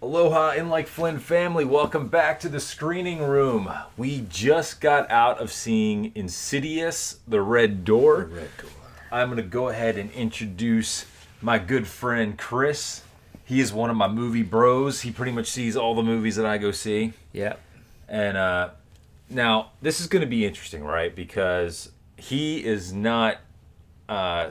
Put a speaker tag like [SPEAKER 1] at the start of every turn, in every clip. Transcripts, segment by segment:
[SPEAKER 1] Aloha, in like Flynn family. Welcome back to the screening room. We just got out of seeing Insidious, The Red Door.
[SPEAKER 2] The Red Door.
[SPEAKER 1] I'm going to go ahead and introduce my good friend Chris. He is one of my movie bros. He pretty much sees all the movies that I go see.
[SPEAKER 2] Yep.
[SPEAKER 1] And now, this is going to be interesting, right? Because he is not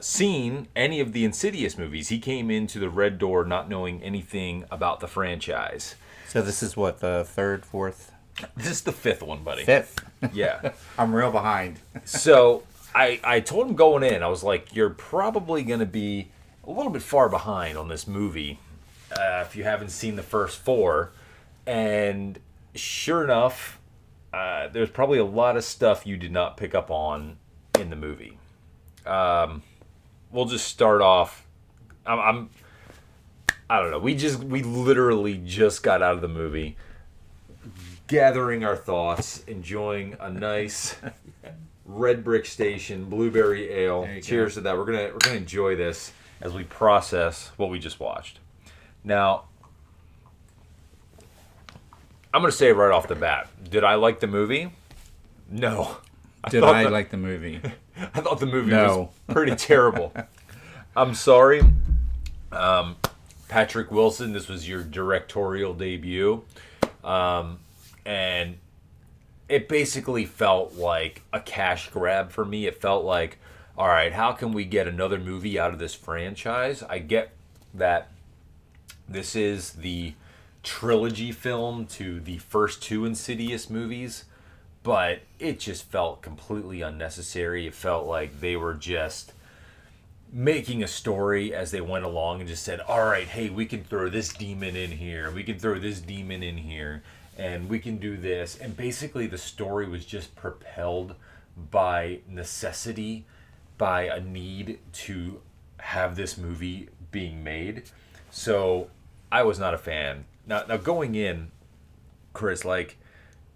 [SPEAKER 1] seen any of the Insidious movies. He came into the Red Door not knowing anything about the franchise.
[SPEAKER 2] So this is what, the third, fourth?
[SPEAKER 1] This is the fifth one, buddy.
[SPEAKER 2] Fifth?
[SPEAKER 1] Yeah.
[SPEAKER 2] I'm real behind.
[SPEAKER 1] So I told him going in, I was like, you're probably going to be a little bit far behind on this movie if you haven't seen the first four. And sure enough, there's probably a lot of stuff you did not pick up on in the movie. We'll just start off. I don't know. We literally just got out of the movie, gathering our thoughts, enjoying a nice Red Brick Station blueberry ale. Cheers to that. We're gonna enjoy this as we process what we just watched. Now, I'm gonna say right off the bat, did I like the movie? No.
[SPEAKER 2] Did I like the movie?
[SPEAKER 1] I thought the movie was pretty terrible. I'm sorry. Patrick Wilson, this was your directorial debut. And it basically felt like a cash grab for me. It felt like, all right, how can we get another movie out of this franchise? I get that this is the trilogy film to the first two Insidious movies, but it just felt completely unnecessary. It felt like they were just making a story as they went along and just said, all right, hey, we can throw this demon in here. We can throw this demon in here. And we can do this. And basically the story was just propelled by necessity, by a need to have this movie being made. So I was not a fan. Now going in, Chris, like,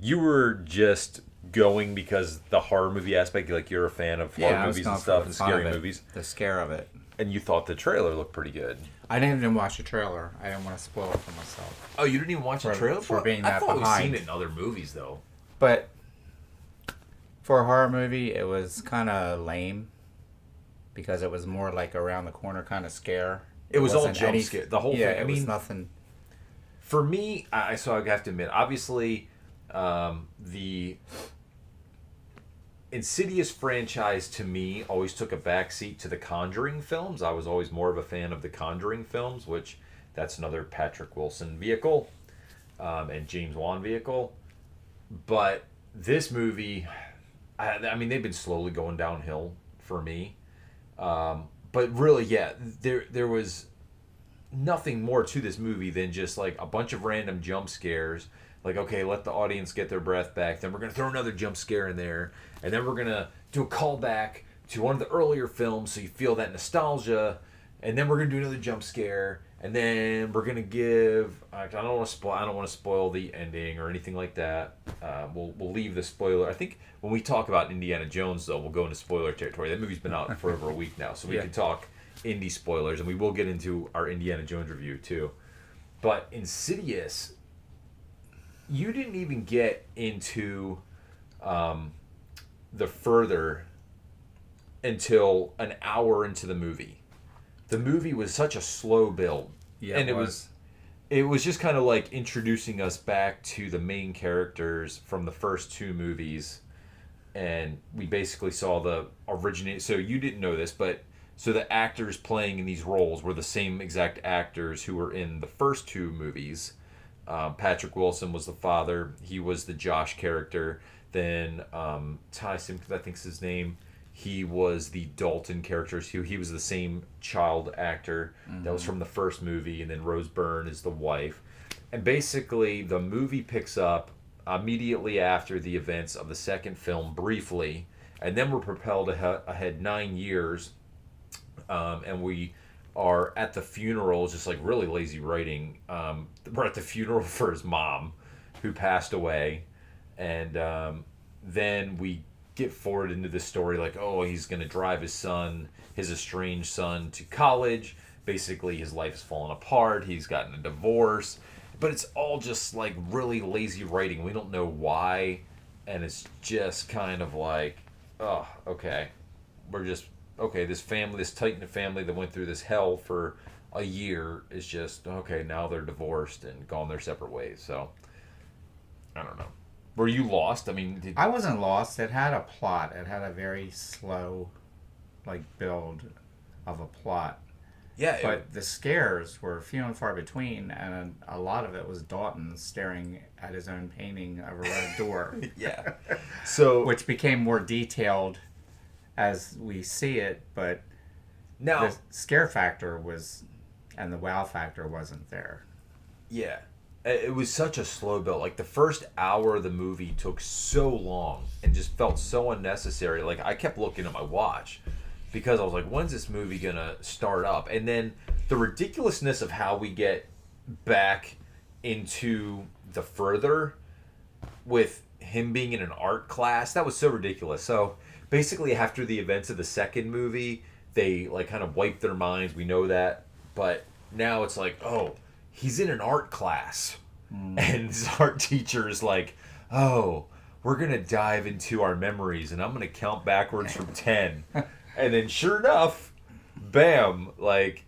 [SPEAKER 1] you were just going because the horror movie aspect, like you're a fan of horror movies and stuff and scary movies.
[SPEAKER 2] The scare of it.
[SPEAKER 1] And you thought the trailer looked pretty good.
[SPEAKER 2] I didn't even watch the trailer. I didn't want to spoil it for myself.
[SPEAKER 1] Oh, you didn't even watch the trailer?
[SPEAKER 2] For being that
[SPEAKER 1] behind. I thought we've seen it in other movies, though.
[SPEAKER 2] But for a horror movie, it was kind of lame because it was more like around the corner kind of scare.
[SPEAKER 1] It was all jump scare. The whole thing.
[SPEAKER 2] It was nothing.
[SPEAKER 1] For me, I have to admit, obviously, the Insidious franchise to me always took a backseat to the Conjuring films. I was always more of a fan of the Conjuring films, which that's another Patrick Wilson vehicle and James Wan vehicle. But this movie, I mean, they've been slowly going downhill for me. But really, yeah, there was nothing more to this movie than just like a bunch of random jump scares. Like, okay, let the audience get their breath back. Then we're going to throw another jump scare in there. And then we're going to do a callback to one of the earlier films so you feel that nostalgia. And then we're going to do another jump scare. And then we're going to give... I don't want to spoil the ending or anything like that. We'll leave the spoiler. I think when we talk about Indiana Jones, though, we'll go into spoiler territory. That movie's been out for over a week now. So we can talk indie spoilers. And we will get into our Indiana Jones review, too. But Insidious... You didn't even get into the further until an hour into the movie. The movie was such a slow build.
[SPEAKER 2] Yeah,
[SPEAKER 1] and it was just kind of like introducing us back to the main characters from the first two movies. And we basically saw the originate. So you didn't know this, but so the actors playing in these roles were the same exact actors who were in the first two movies. Patrick Wilson was the father. He was the Josh character. Then Ty Simpkins, I think's his name. He was the Dalton character. He was the same child actor that was from the first movie. And then Rose Byrne is the wife. And basically, the movie picks up immediately after the events of the second film, briefly. And then we're propelled ahead 9 years. And we are at the funeral, just like really lazy writing. We're at the funeral for his mom, who passed away, and then we get forward into the story like, oh, he's going to drive his estranged son, to college. Basically, his life has fallen apart. He's gotten a divorce. but it's all just like really lazy writing. We don't know why, and it's just kind of like, oh, okay, we're just okay. This family, this tight knit family that went through this hell for a year is just okay. Now they're divorced and gone their separate ways. So I don't know. Were you lost? I mean,
[SPEAKER 2] I wasn't lost. It had a plot. It had a very slow, build of a plot.
[SPEAKER 1] yeah,
[SPEAKER 2] But the scares were few and far between, and a lot of it was Dalton staring at his own painting of a red door,
[SPEAKER 1] yeah. So
[SPEAKER 2] which became more detailed as we see it, but
[SPEAKER 1] now,
[SPEAKER 2] the scare factor and the wow factor wasn't there.
[SPEAKER 1] yeah, it was such a slow build. Like the first hour of the movie took so long and just felt so unnecessary. Like I kept looking at my watch because I was like, when's this movie gonna start up? And then the ridiculousness of how we get back into the further with him being in an art class, that was so ridiculous. So basically after the events of the second movie, they like kind of wiped their minds. We know that. But now it's like, oh, he's in an art class. And his art teacher is like, oh, we're going to dive into our memories and I'm going to count backwards from 10. And then sure enough, bam, like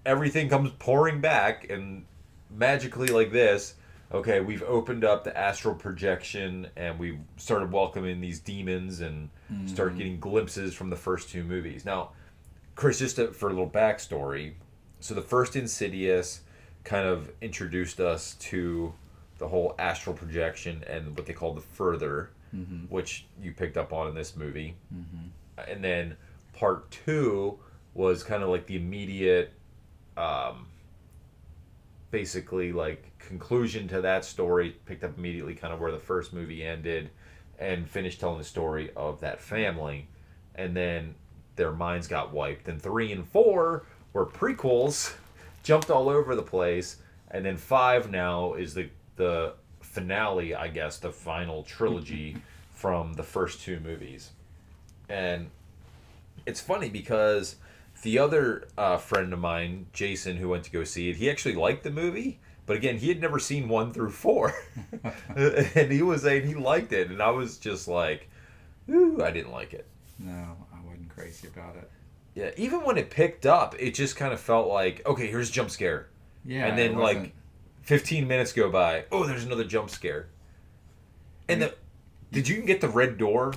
[SPEAKER 1] everything comes pouring back and magically like this, okay, we've opened up the astral projection and we've started welcoming these demons and start getting glimpses from the first two movies. Now, Chris, just for a little backstory, so the first Insidious kind of introduced us to the whole astral projection and what they call the further, which you picked up on in this movie. And then part two was kind of like the immediate, basically like conclusion to that story, picked up immediately kind of where the first movie ended and finished telling the story of that family. And then their minds got wiped. And 3 and 4 were prequels, jumped all over the place. And then 5 now is the finale, I guess, the final trilogy from the first two movies. And it's funny because the other friend of mine, Jason, who went to go see it, he actually liked the movie. But again, he had never seen 1 through 4. And he was saying he liked it. And I was just like, ooh, I didn't like it.
[SPEAKER 2] No, I wasn't crazy about it.
[SPEAKER 1] Yeah, even when it picked up, it just kind of felt like, okay, here's a jump scare.
[SPEAKER 2] Yeah,
[SPEAKER 1] and then like 15 minutes go by. Oh, there's another jump scare. And did you get the red door?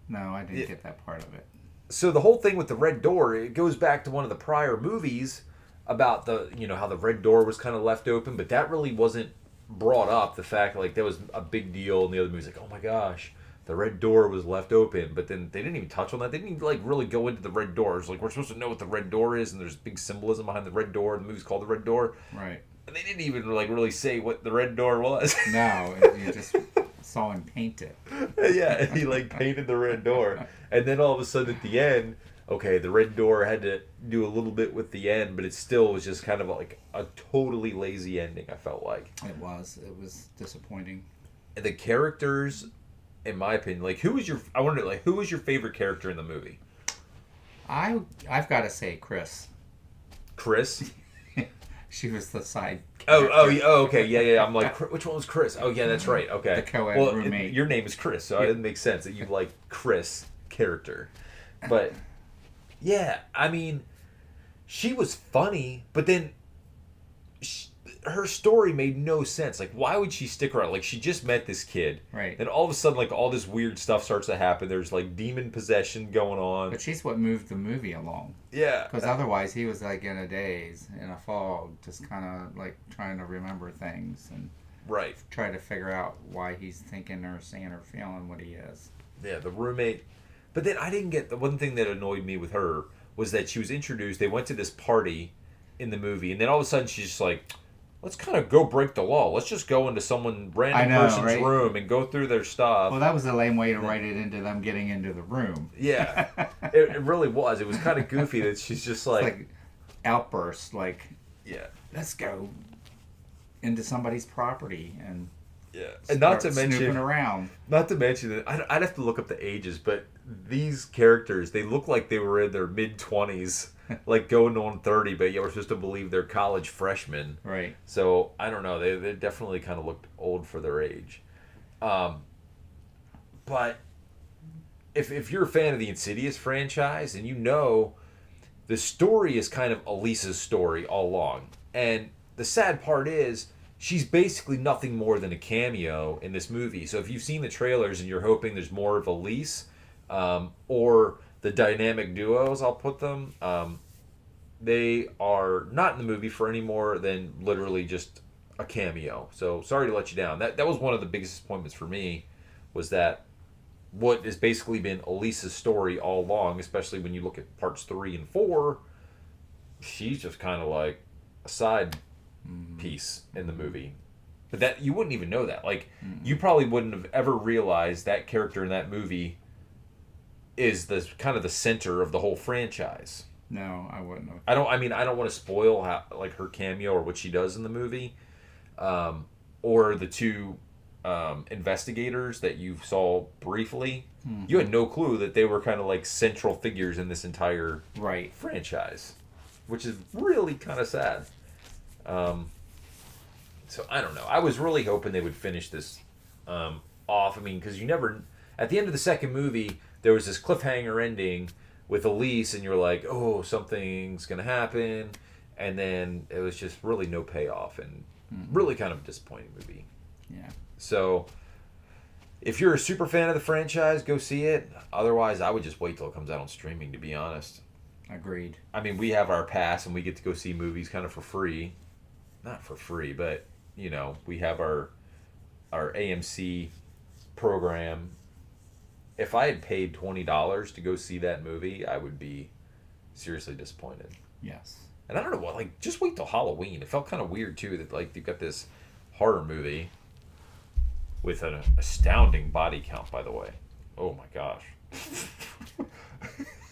[SPEAKER 2] No, I didn't get that part of it.
[SPEAKER 1] So the whole thing with the red door, it goes back to one of the prior movies about how the red door was kind of left open, but that really wasn't brought up. The fact like that was a big deal, and the other movie's like, oh my gosh, the red door was left open, but then they didn't even touch on that. They didn't even like really go into the red door. It's like we're supposed to know what the red door is, and there's big symbolism behind the red door. And the movie's called The Red Door,
[SPEAKER 2] right?
[SPEAKER 1] And they didn't even like really say what the red door was.
[SPEAKER 2] No, you just saw him paint it.
[SPEAKER 1] Yeah, he like painted the red door, and then all of a sudden at the end, okay, the red door had to do a little bit with the end, but it still was just kind of like a totally lazy ending. I felt like
[SPEAKER 2] it was disappointing.
[SPEAKER 1] The characters, in my opinion, like who was your favorite character in the movie?
[SPEAKER 2] I've got to say Chris.
[SPEAKER 1] Chris?
[SPEAKER 2] She was the side.
[SPEAKER 1] Okay, yeah. I'm like, which one was Chris? Oh, yeah, that's right. Okay.
[SPEAKER 2] The co-ed roommate.
[SPEAKER 1] Your name is Chris, so it didn't make sense that you like Chris character. But yeah, I mean, she was funny, but then her story made no sense. Like, why would she stick around? Like, she just met this kid.
[SPEAKER 2] Right.
[SPEAKER 1] Then all of a sudden, like, all this weird stuff starts to happen. There's, like, demon possession going on.
[SPEAKER 2] But she's what moved the movie along.
[SPEAKER 1] Yeah.
[SPEAKER 2] Because otherwise, he was, like, in a daze, in a fog, just kind of, like, trying to remember things and
[SPEAKER 1] right.
[SPEAKER 2] try to figure out why he's thinking or saying or feeling what he is.
[SPEAKER 1] Yeah, the roommate. But then I didn't get... The one thing that annoyed me with her was that she was introduced. They went to this party in the movie, and then all of a sudden, she's just like... Let's kind of go break the law. Let's just go into random person's room and go through their stuff.
[SPEAKER 2] Well, that was the lame way to write it into them getting into the room.
[SPEAKER 1] Yeah, it really was. It was kind of goofy that she's just like
[SPEAKER 2] outbursts, like,
[SPEAKER 1] yeah,
[SPEAKER 2] let's go into somebody's property and
[SPEAKER 1] Yeah, and not to
[SPEAKER 2] Start
[SPEAKER 1] mention
[SPEAKER 2] snooping around.
[SPEAKER 1] Not to mention that I'd have to look up the ages, but these characters, they look like they were in their mid-20s, like going on 30, but yeah, we're supposed to believe they're college freshmen.
[SPEAKER 2] Right.
[SPEAKER 1] So I don't know. They definitely kind of looked old for their age. But if you're a fan of the Insidious franchise, and you know the story is kind of Elisa's story all along, and the sad part is she's basically nothing more than a cameo in this movie. So if you've seen the trailers and you're hoping there's more of Elise, or the dynamic duos, I'll put them, they are not in the movie for any more than literally just a cameo. So sorry to let you down. That was one of the biggest disappointments for me, was that what has basically been Elisa's story all along, especially when you look at parts 3 and 4, she's just kind of like a side piece in the movie. But that you wouldn't even know that. Like, you probably wouldn't have ever realized that character in that movie is the kind of the center of the whole franchise.
[SPEAKER 2] No, I wouldn't have.
[SPEAKER 1] I don't want to spoil how, like, her cameo or what she does in the movie, or the two investigators that you saw briefly. You had no clue that they were kind of like central figures in this entire franchise, which is really kind of sad. So I don't know. I was really hoping they would finish this off. I mean, because you never, at the end of the second movie, there was this cliffhanger ending with Elise, and you're like, oh, something's gonna happen, and then it was just really no payoff, and really kind of a disappointing movie.
[SPEAKER 2] Yeah.
[SPEAKER 1] So, if you're a super fan of the franchise, go see it. Otherwise, I would just wait till it comes out on streaming, to be honest.
[SPEAKER 2] Agreed.
[SPEAKER 1] I mean, we have our pass, and we get to go see movies kind of for free. Not for free, but, you know, we have our AMC program. If I had paid $20 to go see that movie, I would be seriously disappointed.
[SPEAKER 2] Yes.
[SPEAKER 1] And I don't know what, like, just wait till Halloween. It felt kind of weird, too, that, like, you've got this horror movie with an astounding body count, by the way. Oh, my gosh.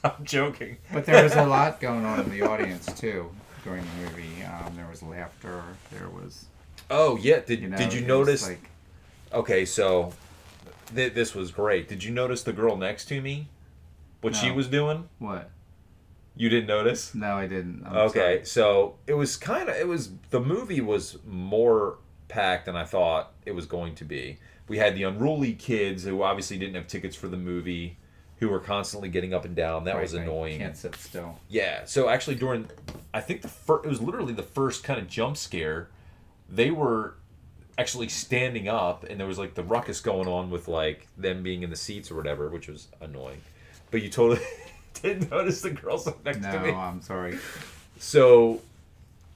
[SPEAKER 1] I'm joking.
[SPEAKER 2] But there was a lot going on in the audience, too, during the movie. There was laughter. There was...
[SPEAKER 1] Oh, yeah. Did you notice...
[SPEAKER 2] Like...
[SPEAKER 1] Okay, so... this was great. Did you notice the girl next to me? What she was doing?
[SPEAKER 2] What?
[SPEAKER 1] You didn't notice?
[SPEAKER 2] No, I didn't.
[SPEAKER 1] Okay, so the movie was more packed than I thought it was going to be. We had the unruly kids who obviously didn't have tickets for the movie, who were constantly getting up and down. That was annoying.
[SPEAKER 2] Can't sit still.
[SPEAKER 1] Yeah, so actually I think it was literally the first kind of jump scare, they were actually standing up, and there was like the ruckus going on with like them being in the seats or whatever, which was annoying. But you totally didn't notice the girls next to me.
[SPEAKER 2] No, I'm sorry.
[SPEAKER 1] So,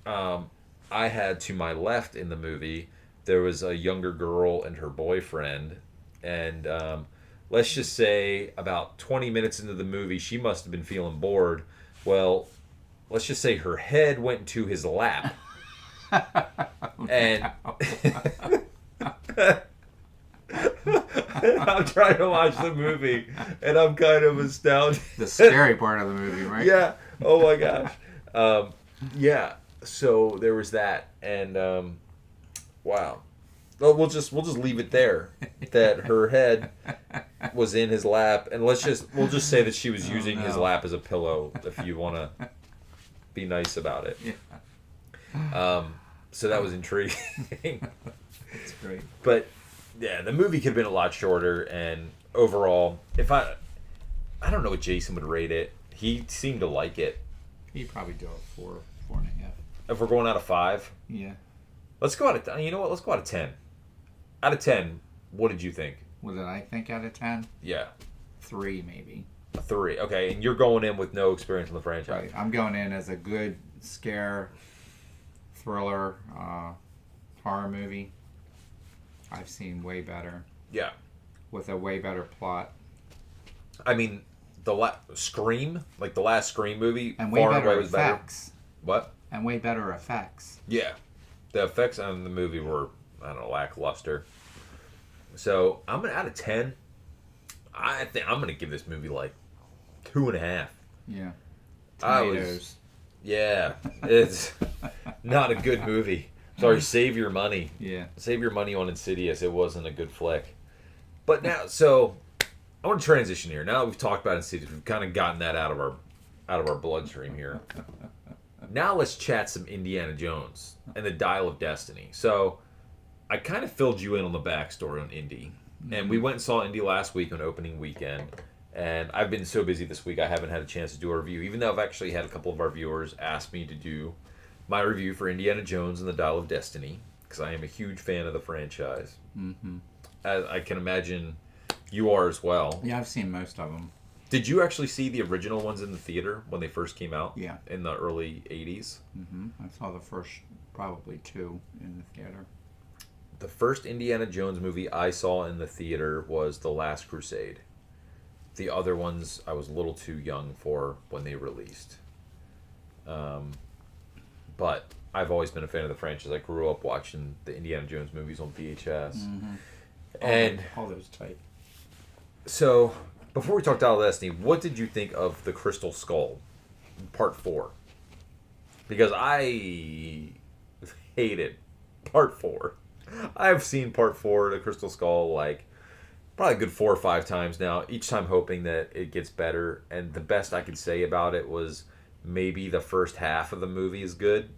[SPEAKER 1] I had to my left in the movie, there was a younger girl and her boyfriend, and let's just say about 20 minutes into the movie, she must have been feeling bored. Well, let's just say her head went into his lap. And I'm trying to watch the movie, and I'm kind of astounded.
[SPEAKER 2] The scary part of the movie, right?
[SPEAKER 1] Yeah. Oh my gosh. Yeah. So there was that, and wow. Well, we'll just leave it there. That her head was in his lap, and we'll just say that she was using his lap as a pillow. If you want to be nice about it. Yeah. So that was intriguing.
[SPEAKER 2] That's great.
[SPEAKER 1] But yeah, the movie could have been a lot shorter, and overall, I don't know what Jason would rate it. He seemed to like it.
[SPEAKER 2] He'd probably do a 4.5.
[SPEAKER 1] If we're going out of 5,
[SPEAKER 2] yeah.
[SPEAKER 1] Let's go out of. You know what? Let's go out of 10. Out of 10, what did you think?
[SPEAKER 2] What did I think out of 10?
[SPEAKER 1] Yeah.
[SPEAKER 2] 3 maybe.
[SPEAKER 1] A 3. Okay, and you're going in with no experience in the franchise.
[SPEAKER 2] Right. I'm going in as a good scare, thriller, horror movie. I've seen way better.
[SPEAKER 1] Yeah.
[SPEAKER 2] With a way better plot.
[SPEAKER 1] I mean, Scream, like the last Scream movie,
[SPEAKER 2] and way
[SPEAKER 1] far
[SPEAKER 2] better
[SPEAKER 1] away was
[SPEAKER 2] effects.
[SPEAKER 1] Better. What?
[SPEAKER 2] And way better effects.
[SPEAKER 1] Yeah. The effects on the movie were, I don't know, lackluster. So, out of 10, I think I'm going to give this movie like 2.5.
[SPEAKER 2] Yeah. Tomatoes.
[SPEAKER 1] Yeah. It's not a good movie. Sorry, save your money.
[SPEAKER 2] Yeah.
[SPEAKER 1] Save your money on Insidious. It wasn't a good flick. But now, so I want to transition here. Now that we've talked about Insidious, we've kind of gotten that out of our bloodstream here. Now let's chat some Indiana Jones and the Dial of Destiny. So I kind of filled you in on the backstory on Indy. And we went and saw Indy last week on opening weekend. And I've been so busy this week, I haven't had a chance to do a review. Even though I've actually had a couple of our viewers ask me to do my review for Indiana Jones and the Dial of Destiny. Because I am a huge fan of the franchise.
[SPEAKER 2] Mm-hmm.
[SPEAKER 1] As I can imagine you are as well.
[SPEAKER 2] Yeah, I've seen most of them.
[SPEAKER 1] Did you actually see the original ones in the theater when they first came out?
[SPEAKER 2] Yeah.
[SPEAKER 1] In the early 80s?
[SPEAKER 2] Mm-hmm. I saw the first, probably 2 in the theater.
[SPEAKER 1] The first Indiana Jones movie I saw in the theater was The Last Crusade. The other ones I was a little too young for when they released. But I've always been a fan of the franchise. I grew up watching the Indiana Jones movies on VHS.
[SPEAKER 2] Mm-hmm.
[SPEAKER 1] And
[SPEAKER 2] all those type.
[SPEAKER 1] So, before we talk Dial of Destiny, what did you think of the Crystal Skull, Part 4? Because I hated Part 4. I've seen Part 4 of the Crystal Skull like probably a good 4 or 5 times now, each time hoping that it gets better. And the best I could say about it was maybe the first half of the movie is good,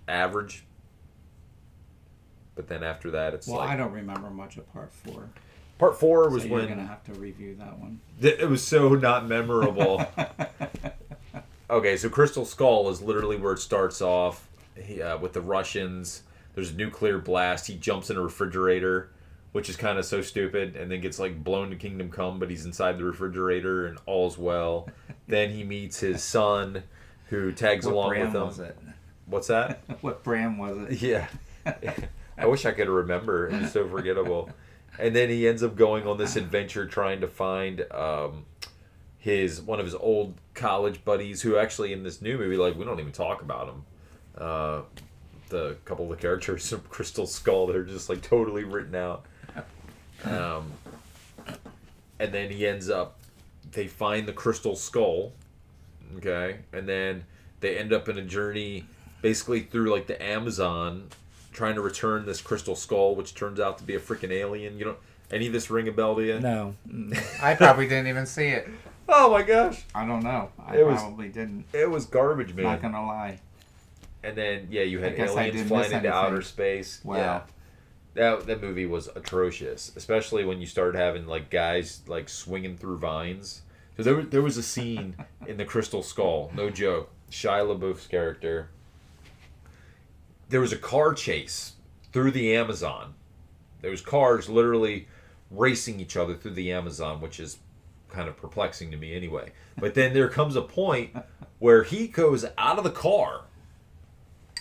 [SPEAKER 1] average. But then after that, it's
[SPEAKER 2] well,
[SPEAKER 1] like...
[SPEAKER 2] I don't remember much of Part 4.
[SPEAKER 1] Part 4 was
[SPEAKER 2] so
[SPEAKER 1] when...
[SPEAKER 2] you're going to have to review that one.
[SPEAKER 1] It was so not memorable. Okay, so Crystal Skull is literally where it starts off with the Russians. There's a nuclear blast. He jumps in a refrigerator, which is kind of so stupid, and then gets like blown to Kingdom Come, but he's inside the refrigerator and all's well. Then he meets his son, who tags along with him.
[SPEAKER 2] Was it?
[SPEAKER 1] What's that?
[SPEAKER 2] What brand was it?
[SPEAKER 1] Yeah. I wish I could remember. It was so forgettable. And then he ends up going on this adventure trying to find one of his old college buddies, who actually in this new movie, like, we don't even talk about him. The couple of the characters from Crystal Skull, they're just like totally written out. And then he ends up, they find the Crystal Skull, okay, and then they end up in a journey basically through like the Amazon, trying to return this Crystal Skull, which turns out to be a freaking alien. You don't any of this ring a bell to you?
[SPEAKER 2] No, I probably didn't even see it.
[SPEAKER 1] Oh my gosh!
[SPEAKER 2] I don't know. I probably didn't.
[SPEAKER 1] It was garbage, man.
[SPEAKER 2] Not gonna lie.
[SPEAKER 1] And then you had
[SPEAKER 2] I
[SPEAKER 1] aliens
[SPEAKER 2] didn't
[SPEAKER 1] flying
[SPEAKER 2] miss
[SPEAKER 1] into
[SPEAKER 2] anything.
[SPEAKER 1] outer space.
[SPEAKER 2] Wow.
[SPEAKER 1] Yeah, that movie was atrocious, especially when you started having like guys like swinging through vines. So there was a scene in the Crystal Skull, no joke. Shia LaBeouf's character. There was a car chase through the Amazon. There was cars literally racing each other through the Amazon, which is kind of perplexing to me anyway. But then there comes a point where he goes out of the car,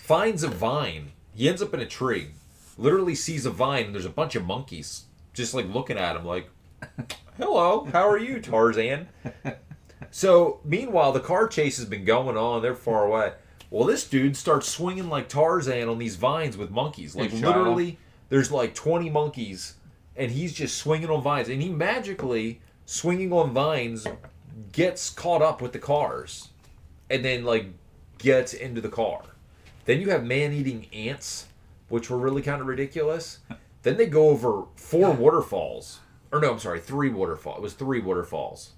[SPEAKER 1] finds a vine. He ends up in a tree, literally sees a vine, and there's a bunch of monkeys just like looking at him like, hello, how are you, Tarzan? So meanwhile, the car chase has been going on. They're far away. Well, this dude starts swinging like Tarzan on these vines with monkeys. Like, literally, there's like 20 monkeys, and he's just swinging on vines. And he magically, swinging on vines, gets caught up with the cars. And then, like, gets into the car. Then you have man-eating ants, which were really kind of ridiculous. Then they go over 4 waterfalls. Or no, I'm sorry, 3 waterfalls. It was 3 waterfalls.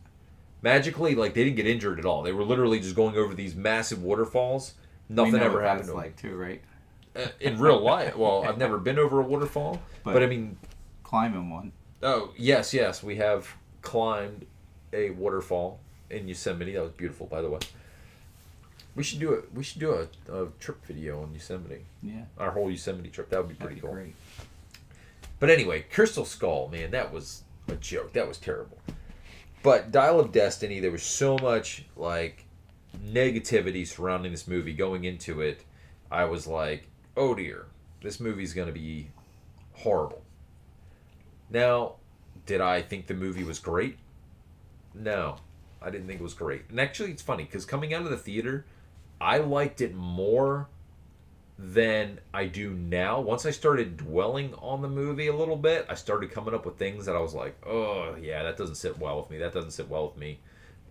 [SPEAKER 1] Magically, like, they didn't get injured at all. They were literally just going over these massive waterfalls. Nothing ever happened to them.
[SPEAKER 2] Like too, right?
[SPEAKER 1] In real life. Well, I've never been over a waterfall, but I mean,
[SPEAKER 2] climbing one.
[SPEAKER 1] Oh, yes. We have climbed a waterfall in Yosemite. That was beautiful, by the way. We should do a trip video on Yosemite.
[SPEAKER 2] Yeah.
[SPEAKER 1] Our whole Yosemite trip. That would be pretty cool.
[SPEAKER 2] Great.
[SPEAKER 1] But anyway, Crystal Skull, man, that was a joke. That was terrible. But Dial of Destiny, there was so much like negativity surrounding this movie. Going into it, I was like, oh dear, this movie's going to be horrible. Now, did I think the movie was great? No, I didn't think it was great. And actually, it's funny, because coming out of the theater, I liked it more than I do now. Once I started dwelling on the movie a little bit, I started coming up with things that I was like, oh, yeah, that doesn't sit well with me. That doesn't sit well with me.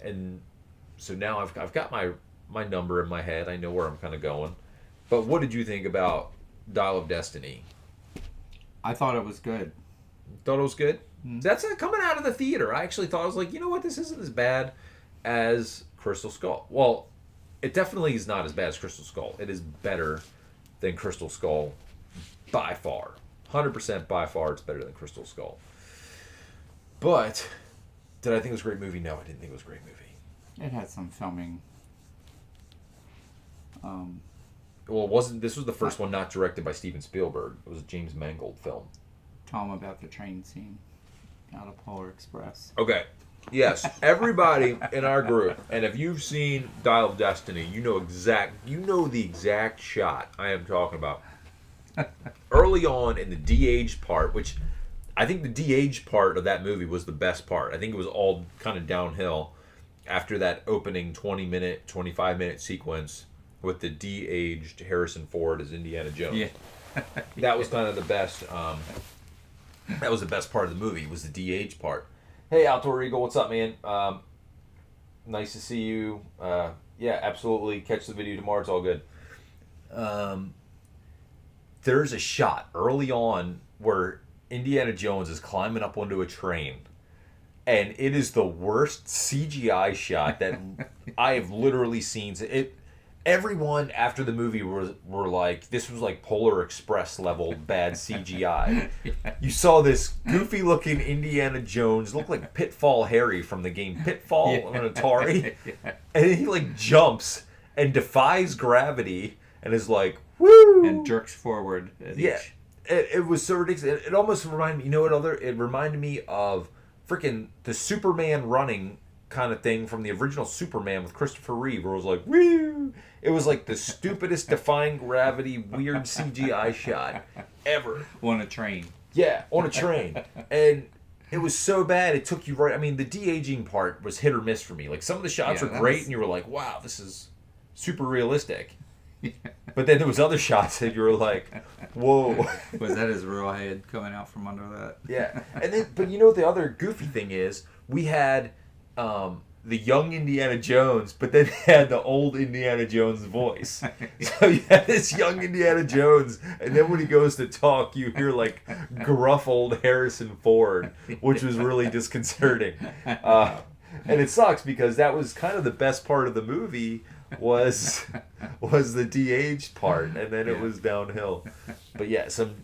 [SPEAKER 1] And so now I've got my number in my head. I know where I'm kind of going. But what did you think about Dial of Destiny?
[SPEAKER 2] I thought it was good.
[SPEAKER 1] Thought it was good? That's coming out of the theater. I actually thought, I was like, you know what, this isn't as bad as Crystal Skull. Well, it definitely is not as bad as Crystal Skull. It is better than Crystal Skull by far. 100% by far it's better than Crystal Skull. But did I think it was a great movie? No, I didn't think it was a great movie.
[SPEAKER 2] It had some filming.
[SPEAKER 1] Well, it wasn't. This was the first one not directed by Steven Spielberg. It was a James Mangold film.
[SPEAKER 2] Tell them about the train scene out of Polar Express.
[SPEAKER 1] Okay. Yes, everybody in our group, and if you've seen Dial of Destiny, you know the exact shot I am talking about. Early on in the de-aged part, which I think the de-aged part of that movie was the best part. I think it was all kind of downhill after that opening 20-minute, 25-minute sequence with the de-aged Harrison Ford as Indiana Jones.
[SPEAKER 2] Yeah.
[SPEAKER 1] That was kind of the best. That was the best part of the movie, was the de-aged part. Hey, Outdoor Eagle, what's up, man? Nice to see you. Yeah, absolutely. Catch the video tomorrow. It's all good. There's a shot early on where Indiana Jones is climbing up onto a train, and it is the worst CGI shot that I have literally seen. Everyone after the movie were like, this was like Polar Express level bad CGI. You saw this goofy looking Indiana Jones, look like Pitfall Harry from the game Pitfall on Atari. And he like jumps and defies gravity and is like, woo!
[SPEAKER 2] And jerks forward at each.
[SPEAKER 1] It was so ridiculous. It almost reminded me, you know what other? It reminded me of freaking the Superman running kind of thing from the original Superman with Christopher Reeve, where it was like, woo! It was like the stupidest defying gravity weird CGI shot ever.
[SPEAKER 2] On a train.
[SPEAKER 1] Yeah, on a train. And it was so bad, it took you right. I mean, the de-aging part was hit or miss for me. Like, some of the shots were great, and you were like, wow, this is super realistic. But then there was other shots that you were like, whoa.
[SPEAKER 2] Was that his real head coming out from under that?
[SPEAKER 1] Yeah. And then, but you know what the other goofy thing is? We had the young Indiana Jones, but then had the old Indiana Jones voice. So you had this young Indiana Jones, and then when he goes to talk, you hear like gruff old Harrison Ford, which was really disconcerting. And it sucks because that was kind of the best part of the movie was the de-aged part, and then it was downhill. But yeah, some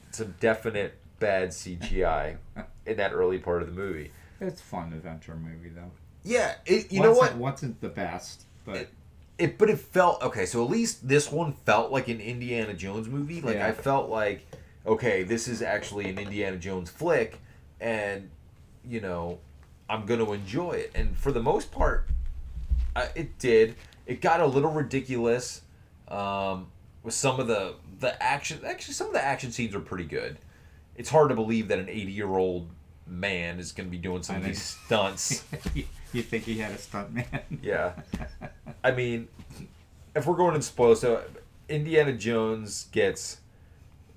[SPEAKER 1] definite bad CGI in that early part of the movie.
[SPEAKER 2] It's a fun adventure movie though.
[SPEAKER 1] Yeah, you know what?
[SPEAKER 2] It wasn't the best, but
[SPEAKER 1] but it felt okay. So at least this one felt like an Indiana Jones movie. Like I felt like, okay, this is actually an Indiana Jones flick, and you know, I'm gonna enjoy it. And for the most part, it did. It got a little ridiculous with some of the action. Actually, some of the action scenes are pretty good. It's hard to believe that an 80-year-old man is going to be doing some of these stunts.
[SPEAKER 2] You think he had a stunt man?
[SPEAKER 1] Yeah. I mean, if we're going to spoil, so Indiana Jones gets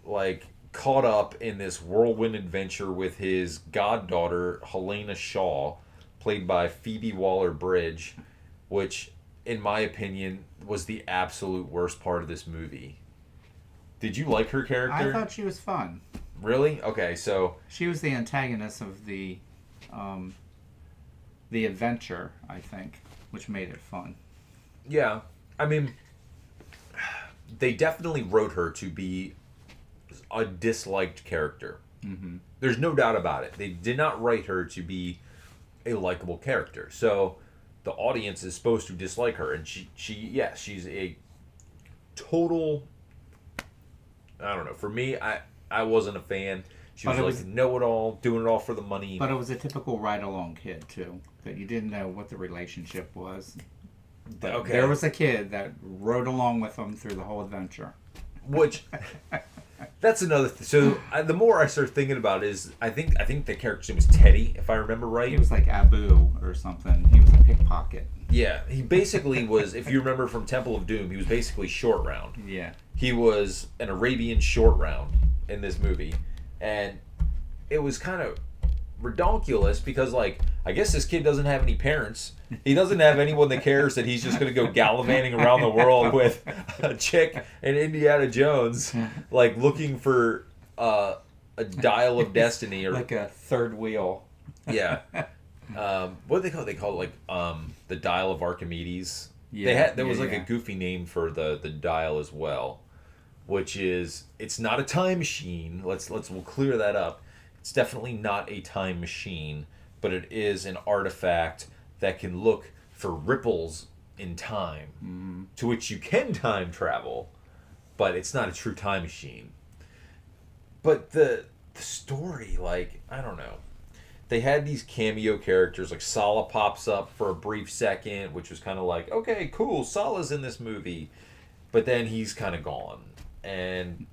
[SPEAKER 1] like caught up in this whirlwind adventure with his goddaughter Helena Shaw, played by Phoebe Waller-Bridge, which in my opinion was the absolute worst part of this movie. Did you like her character?
[SPEAKER 2] I thought she was fun.
[SPEAKER 1] Really? Okay, so
[SPEAKER 2] she was the antagonist of the adventure, I think, which made it fun.
[SPEAKER 1] Yeah, I mean, they definitely wrote her to be a disliked character.
[SPEAKER 2] Mm-hmm.
[SPEAKER 1] There's no doubt about it. They did not write her to be a likable character. So the audience is supposed to dislike her, and she's a total. I don't know. For me, I wasn't a fan. She was like know-it-all, doing it all for the money.
[SPEAKER 2] But it was a typical ride-along kid too, that you didn't know what the relationship was. But
[SPEAKER 1] okay.
[SPEAKER 2] There was a kid that rode along with them through the whole adventure.
[SPEAKER 1] Which, that's another thing. So the more I start thinking about it is, I think the character's name was Teddy, if I remember right.
[SPEAKER 2] He was like Abu or something. He was a pickpocket.
[SPEAKER 1] Yeah, he basically was, if you remember from Temple of Doom, he was basically Short Round.
[SPEAKER 2] Yeah.
[SPEAKER 1] He was an Arabian Short Round in this movie. And it was kind of redonkulous because, like, I guess this kid doesn't have any parents. He doesn't have anyone that cares that he's just going to go gallivanting around the world with a chick and Indiana Jones, like looking for a dial of destiny or
[SPEAKER 2] like a third wheel.
[SPEAKER 1] Yeah. What do they call it? They call it like the dial of Archimedes.
[SPEAKER 2] Yeah,
[SPEAKER 1] there was like a goofy name for the dial as well, which is it's not a time machine. We'll clear that up. It's definitely not a time machine, but it is an artifact that can look for ripples in time, to which you can time travel, but it's not a true time machine. But the story, like, I don't know. They had these cameo characters, like Sala pops up for a brief second, which was kind of like, okay, cool, Sala's in this movie. But then he's kind of gone. And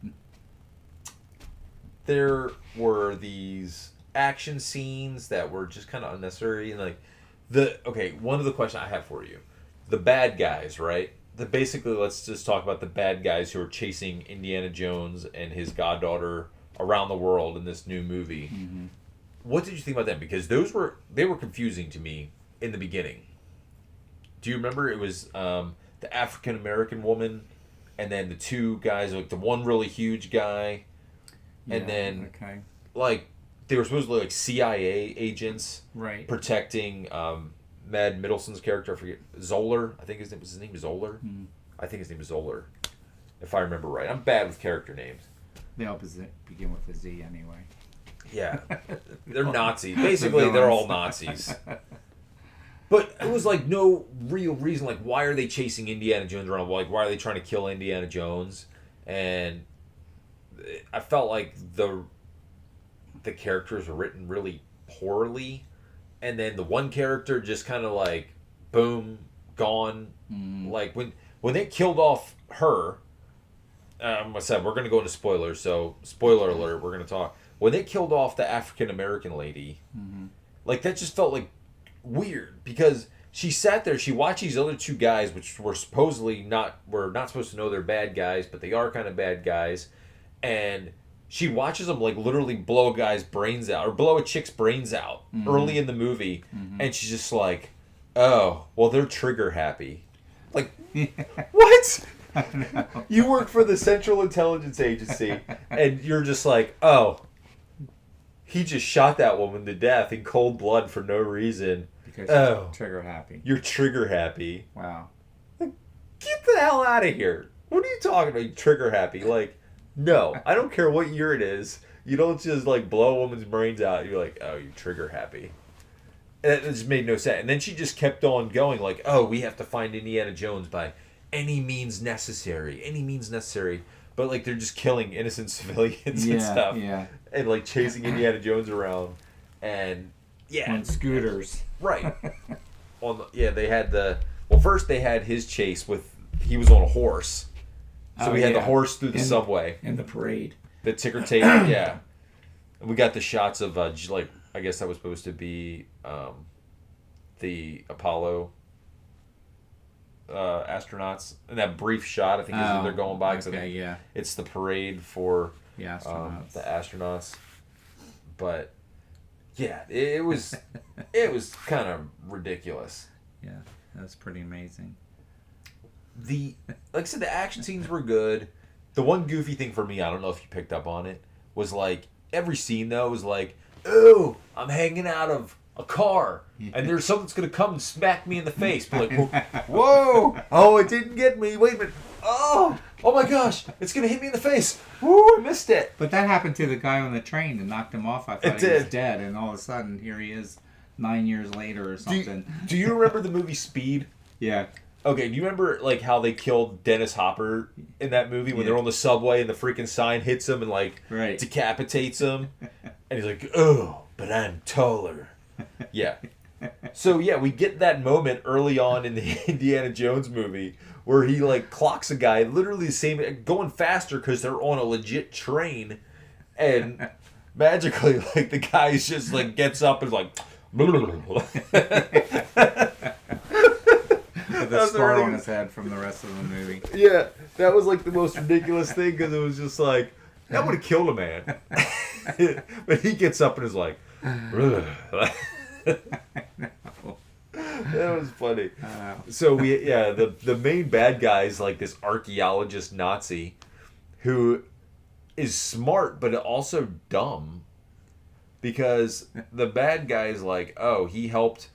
[SPEAKER 1] there were these action scenes that were just kind of unnecessary. And like, one of the questions I have for you. The bad guys, right? Basically, let's just talk about the bad guys who are chasing Indiana Jones and his goddaughter around the world in this new movie. Mm-hmm. What did you think about them? Because they were confusing to me in the beginning. Do you remember it was the African American woman, and then the two guys, like the one really huge guy, and then like they were supposedly like CIA agents,
[SPEAKER 2] right,
[SPEAKER 1] protecting Mad Middleton's character. I forget, Zoller. I think his name is Zoller. Mm. I think his name is Zoller, if I remember right. I'm bad with character names.
[SPEAKER 2] They all begin with a Z anyway.
[SPEAKER 1] Yeah, they're Nazis. Basically, they're all Nazis. But it was like no real reason. Like, why are they chasing Indiana Jones around? Like, why are they trying to kill Indiana Jones? And I felt like the characters were written really poorly. And then the one character just kind of like, boom, gone. Mm. Like, when they killed off her, I said, we're going to go into spoilers. So, spoiler alert, we're going to talk. When they killed off the African American lady, like that just felt like weird because she sat there, she watched these other two guys, which were not supposed to know they're bad guys, but they are kind of bad guys, and she watches them like literally blow a guy's brains out or blow a chick's brains out early in the movie, and she's just like, oh, well, they're trigger happy. Like, what? You work for the Central Intelligence Agency, and you're just like, oh, he just shot that woman to death in cold blood for no reason.
[SPEAKER 2] Because you're trigger happy.
[SPEAKER 1] You're trigger happy.
[SPEAKER 2] Wow.
[SPEAKER 1] Like, get the hell out of here. What are you talking about? You trigger happy. Like, no. I don't care what year it is. You don't just, like, blow a woman's brains out. You're like, oh, you're trigger happy. And it just made no sense. And then she just kept on going, like, oh, we have to find Indiana Jones by any means necessary. Any means necessary. But, like, they're just killing innocent civilians and stuff.
[SPEAKER 2] Yeah.
[SPEAKER 1] And, like, chasing Indiana Jones around. And, yeah.
[SPEAKER 2] On scooters.
[SPEAKER 1] Right. They had first they had his chase he was on a horse. So we had the horse through the subway.
[SPEAKER 2] In the parade.
[SPEAKER 1] The ticker tape, yeah. And we got the shots of, like, I guess that was supposed to be the Apollo astronauts. And that brief shot, I think, is they're going by.
[SPEAKER 2] Okay,
[SPEAKER 1] it's the parade for
[SPEAKER 2] the
[SPEAKER 1] astronauts. But, yeah, it was kind of ridiculous.
[SPEAKER 2] Yeah, that's pretty amazing.
[SPEAKER 1] Like I said, the action scenes were good. The one goofy thing for me, I don't know if you picked up on it, was like every scene though was like, oh, I'm hanging out of a car and there's something that's gonna come and smack me in the face. But like, whoa, oh, it didn't get me. Wait a minute. Oh my gosh, it's gonna hit me in the face. Woo, I missed it.
[SPEAKER 2] But that happened to the guy on the train and knocked him off. I thought he was dead, and all of a sudden here he is 9 years later or something.
[SPEAKER 1] Do you remember the movie Speed?
[SPEAKER 2] Yeah.
[SPEAKER 1] Okay, do you remember like how they killed Dennis Hopper in that movie when they're on the subway and the freaking sign hits him and like decapitates him? And he's like, oh, but I'm taller. Yeah. So yeah, we get that moment early on in the Indiana Jones movie where he like clocks a guy literally the same, going faster because they're on a legit train, and magically like the guy just like gets up and is like
[SPEAKER 2] the scar on his head from the rest of the movie.
[SPEAKER 1] Yeah, that was like the most ridiculous thing because it was just like, that would have killed a man. But he gets up and is like, That was funny. So the main bad guy is like this archaeologist Nazi who is smart but also dumb, because the bad guy is like, oh, he helped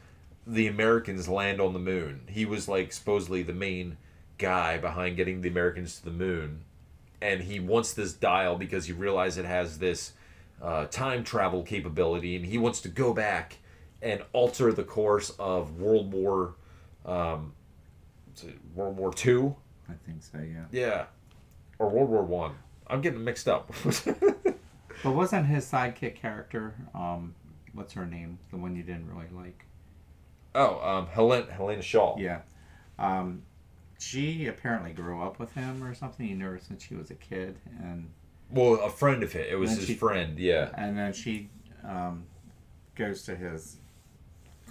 [SPEAKER 1] the Americans land on the moon. He was like supposedly the main guy behind getting the Americans to the moon, and he wants this dial because he realized it has this time travel capability, and he wants to go back and alter the course of World War Two.
[SPEAKER 2] I think so, yeah.
[SPEAKER 1] Yeah, or World War One. I'm getting mixed up.
[SPEAKER 2] But wasn't his sidekick character, what's her name? The one you didn't really like.
[SPEAKER 1] Oh, Helena Shaw.
[SPEAKER 2] Yeah. She apparently grew up with him or something. He knew her since she was a kid, and
[SPEAKER 1] Well, a friend of his. It was
[SPEAKER 2] then
[SPEAKER 1] his
[SPEAKER 2] she-
[SPEAKER 1] friend. Yeah.
[SPEAKER 2] and then she goes to his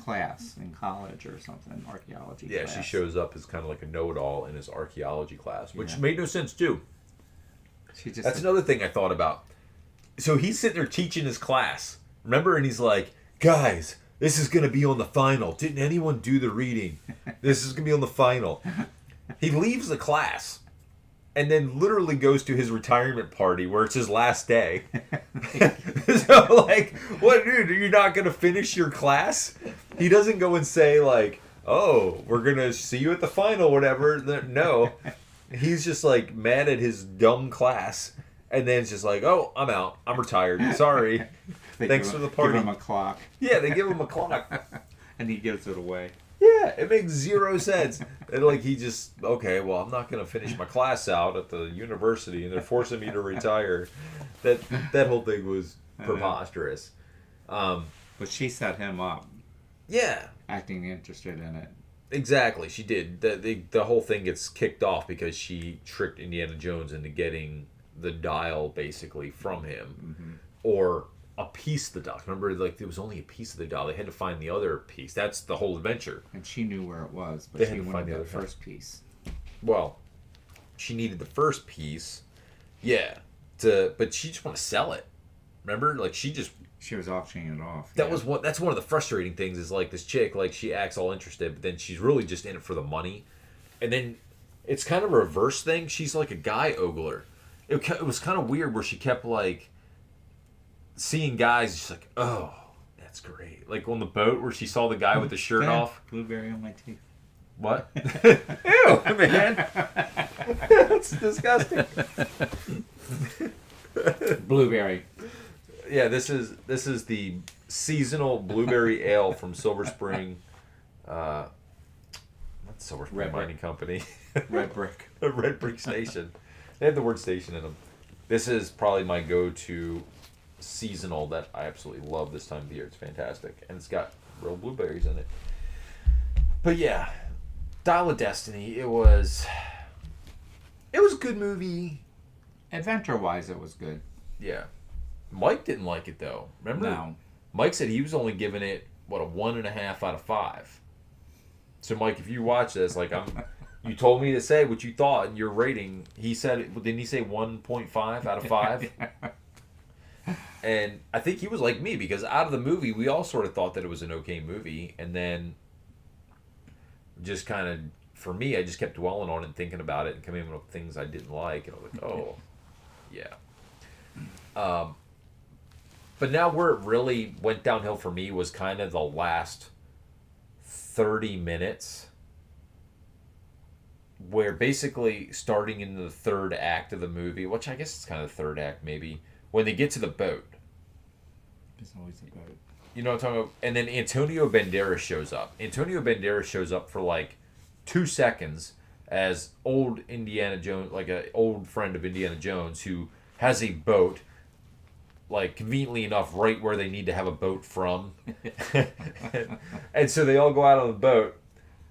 [SPEAKER 2] class in college or something, archaeology
[SPEAKER 1] Yeah,
[SPEAKER 2] class.
[SPEAKER 1] she shows up as kind of like a know-it-all in his archaeology class, which
[SPEAKER 2] Yeah.
[SPEAKER 1] made no sense too.
[SPEAKER 2] She just
[SPEAKER 1] That's another thing I thought about. So he's sitting there teaching his class, remember? And he's like, guys, this is going to be on the final. Didn't anyone do the reading? This is going to be on the final. He leaves the class and then literally goes to his retirement party where it's his last day. So, like, what, dude? Are you not going to finish your class? He doesn't go and say, like, oh, we're going to see you at the final, whatever. No. He's just, like, mad at his dumb class. And then it's just like, oh, I'm out. I'm retired. Sorry. Thanks for the party.
[SPEAKER 2] Give him a clock,
[SPEAKER 1] Yeah, they give him a clock.
[SPEAKER 2] and he gives it away.
[SPEAKER 1] Yeah, it makes zero sense. And like he just, okay, well, I'm not going to finish my class out at the university, and they're forcing me to retire. That whole thing was preposterous.
[SPEAKER 2] But she set him up,
[SPEAKER 1] Yeah,
[SPEAKER 2] acting interested in it.
[SPEAKER 1] exactly. She did. The whole thing gets kicked off because she tricked Indiana Jones into getting the dial basically from him, or a piece of the dial. Remember, like there was only a piece of the dial. They had to find the other piece. That's the whole adventure.
[SPEAKER 2] And she knew where it was, but
[SPEAKER 1] They
[SPEAKER 2] she
[SPEAKER 1] had to find
[SPEAKER 2] wanted
[SPEAKER 1] the
[SPEAKER 2] the
[SPEAKER 1] other half.
[SPEAKER 2] first piece.
[SPEAKER 1] Well, she needed the first piece, yeah, but she just want to sell it. Remember, like she
[SPEAKER 2] was auctioning it off.
[SPEAKER 1] that's one of the frustrating things is like this chick, like she acts all interested, but then she's really just in it for the money, and then it's kind of a reverse thing. She's like a guy ogler. It was kind of weird where she kept like seeing guys just like, oh, that's great, like on the boat where she saw the guy with the shirt
[SPEAKER 2] Yeah,
[SPEAKER 1] off.
[SPEAKER 2] Blueberry on my teeth.
[SPEAKER 1] What? Ew, man. That's disgusting.
[SPEAKER 2] Blueberry.
[SPEAKER 1] Yeah, this is the seasonal blueberry ale from Silver Spring. Not Silver Spring
[SPEAKER 2] Red Brick.
[SPEAKER 1] Mining Company.
[SPEAKER 2] Red Brick.
[SPEAKER 1] Red Brick Station. They have the word station in them. This is probably my go-to seasonal that I absolutely love this time of the year. It's fantastic, and it's got real blueberries in it. But yeah, Dial of Destiny. It was a good movie.
[SPEAKER 2] Adventure-wise, it was good.
[SPEAKER 1] Yeah. Mike didn't like it though. Remember?
[SPEAKER 2] No.
[SPEAKER 1] Mike said he was only giving it a 1.5 out of 5. So Mike, if you watch this, like you told me to say what you thought in your rating. He said, didn't he say 1.5 out of 5? And I think he was like me because out of the movie, we all sort of thought that it was an okay movie, and then just kind of for me, I just kept dwelling on it and thinking about it and coming up with things I didn't like, and I was like, oh, yeah. But now where it really went downhill for me was kind of the last 30 minutes, where basically starting in the third act of the movie, which I guess it's kind of the third act maybe, when they get to the boat.
[SPEAKER 2] It's always a boat.
[SPEAKER 1] You know what I'm talking about? And then Antonio Banderas shows up. Antonio Banderas shows up for like 2 seconds as old Indiana Jones, like an old friend of Indiana Jones who has a boat, like conveniently enough right where they need to have a boat from. And so they all go out on the boat,